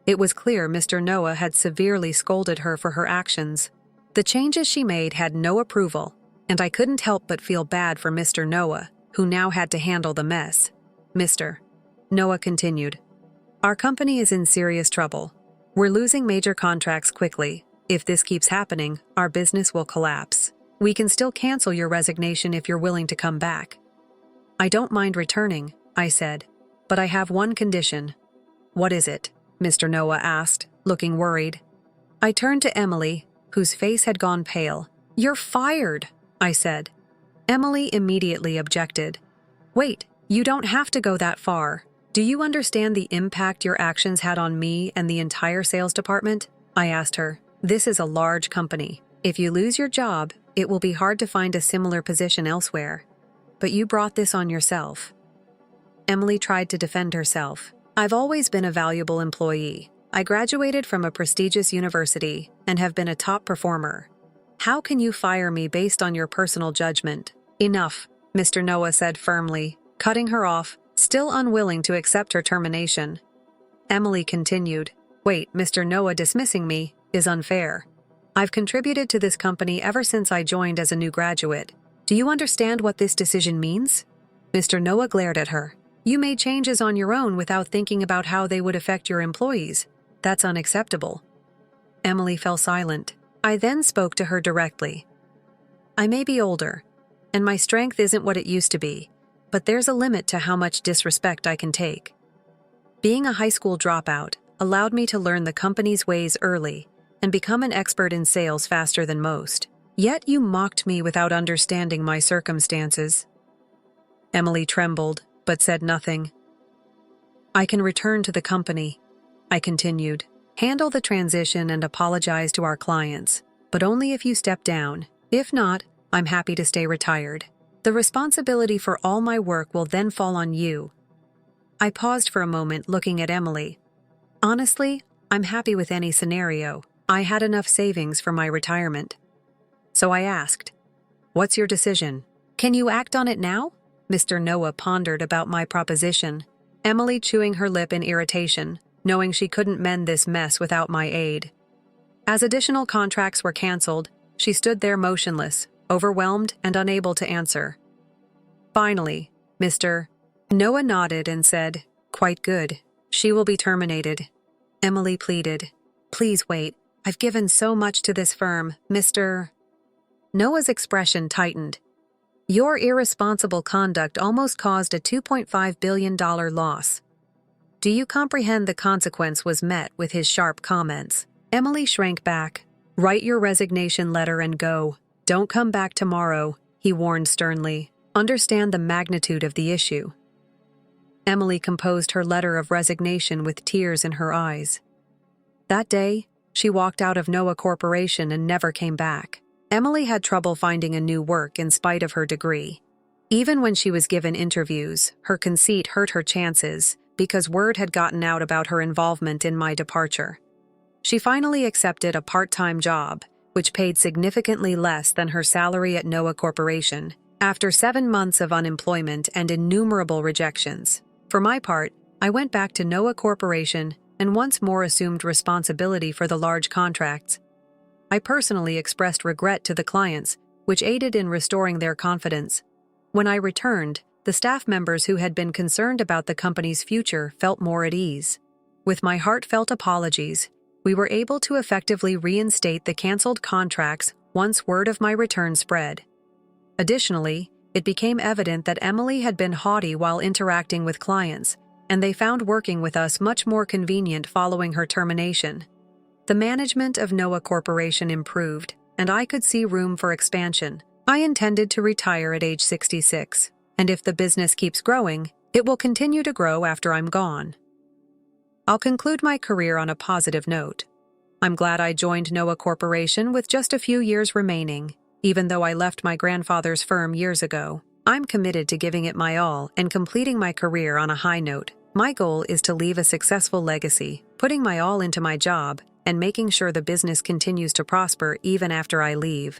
A: It was clear Mr. Noah had severely scolded her for her actions. The changes she made had no approval, and I couldn't help but feel bad for Mr. Noah, who now had to handle the mess. Mr. Noah continued, "Our company is in serious trouble. We're losing major contracts quickly. If this keeps happening, our business will collapse. We can still cancel your resignation if you're willing to come back." "I don't mind returning," I said, "but I have one condition." "What is it?" Mr. Noah asked, looking worried. I turned to Emily, whose face had gone pale. "You're fired," I said. Emily immediately objected. "Wait, you don't have to go that far. Do you understand the impact your actions had on me and the entire sales department?" I asked her. "This is a large company. If you lose your job, it will be hard to find a similar position elsewhere. But you brought this on yourself." Emily tried to defend herself. "I've always been a valuable employee. I graduated from a prestigious university and have been a top performer. How can you fire me based on your personal judgment?" "Enough," Mr. Noah said firmly, cutting her off, still unwilling to accept her termination. Emily continued, "Wait, Mr. Noah dismissing me is unfair. I've contributed to this company ever since I joined as a new graduate. Do you understand what this decision means?" Mr. Noah glared at her. "You made changes on your own without thinking about how they would affect your employees. That's unacceptable." Emily fell silent. I then spoke to her directly. "I may be older, and my strength isn't what it used to be, but there's a limit to how much disrespect I can take. Being a high school dropout allowed me to learn the company's ways early and become an expert in sales faster than most. Yet you mocked me without understanding my circumstances." Emily trembled, but said nothing. "I can return to the company," I continued. "Handle the transition and apologize to our clients, but only if you step down. If not, I'm happy to stay retired. The responsibility for all my work will then fall on you." I paused for a moment, looking at Emily. Honestly, I'm happy with any scenario. I had enough savings for my retirement. So I asked, "What's your decision? Can you act on it now?" Mr. Noah pondered about my proposition, Emily chewing her lip in irritation, knowing she couldn't mend this mess without my aid. As additional contracts were canceled, she stood there motionless, overwhelmed and unable to answer. Finally, Mr. Noah nodded and said, "Quite good. She will be terminated." Emily pleaded, "Please wait. I've given so much to this firm, Mr. Noah's expression tightened. "Your irresponsible conduct almost caused a $2.5 billion loss. Do you comprehend the consequence?" was met with his sharp comments. Emily shrank back. "Write your resignation letter and go. Don't come back tomorrow," he warned sternly. "Understand the magnitude of the issue." Emily composed her letter of resignation with tears in her eyes. That day, she walked out of Noah Corporation and never came back. Emily had trouble finding a new work in spite of her degree. Even when she was given interviews, her conceit hurt her chances because word had gotten out about her involvement in my departure. She finally accepted a part-time job, which paid significantly less than her salary at Noah Corporation, after 7 months of unemployment and innumerable rejections. For my part, I went back to Noah Corporation and once more assumed responsibility for the large contracts. I personally expressed regret to the clients, which aided in restoring their confidence. When I returned, the staff members who had been concerned about the company's future felt more at ease. With my heartfelt apologies, we were able to effectively reinstate the canceled contracts once word of my return spread. Additionally, it became evident that Emily had been haughty while interacting with clients, and they found working with us much more convenient following her termination. The management of Noah Corporation improved, and I could see room for expansion. I intended to retire at age 66, and if the business keeps growing, It will continue to grow after I'm gone. I'll conclude my career on a positive note. I'm glad I joined Noah Corporation with just a few years remaining. Even though I left my grandfather's firm years ago, I'm committed to giving it my all and completing my career on a high note. My goal is to leave a successful legacy, putting my all into my job, and making sure the business continues to prosper even after I leave.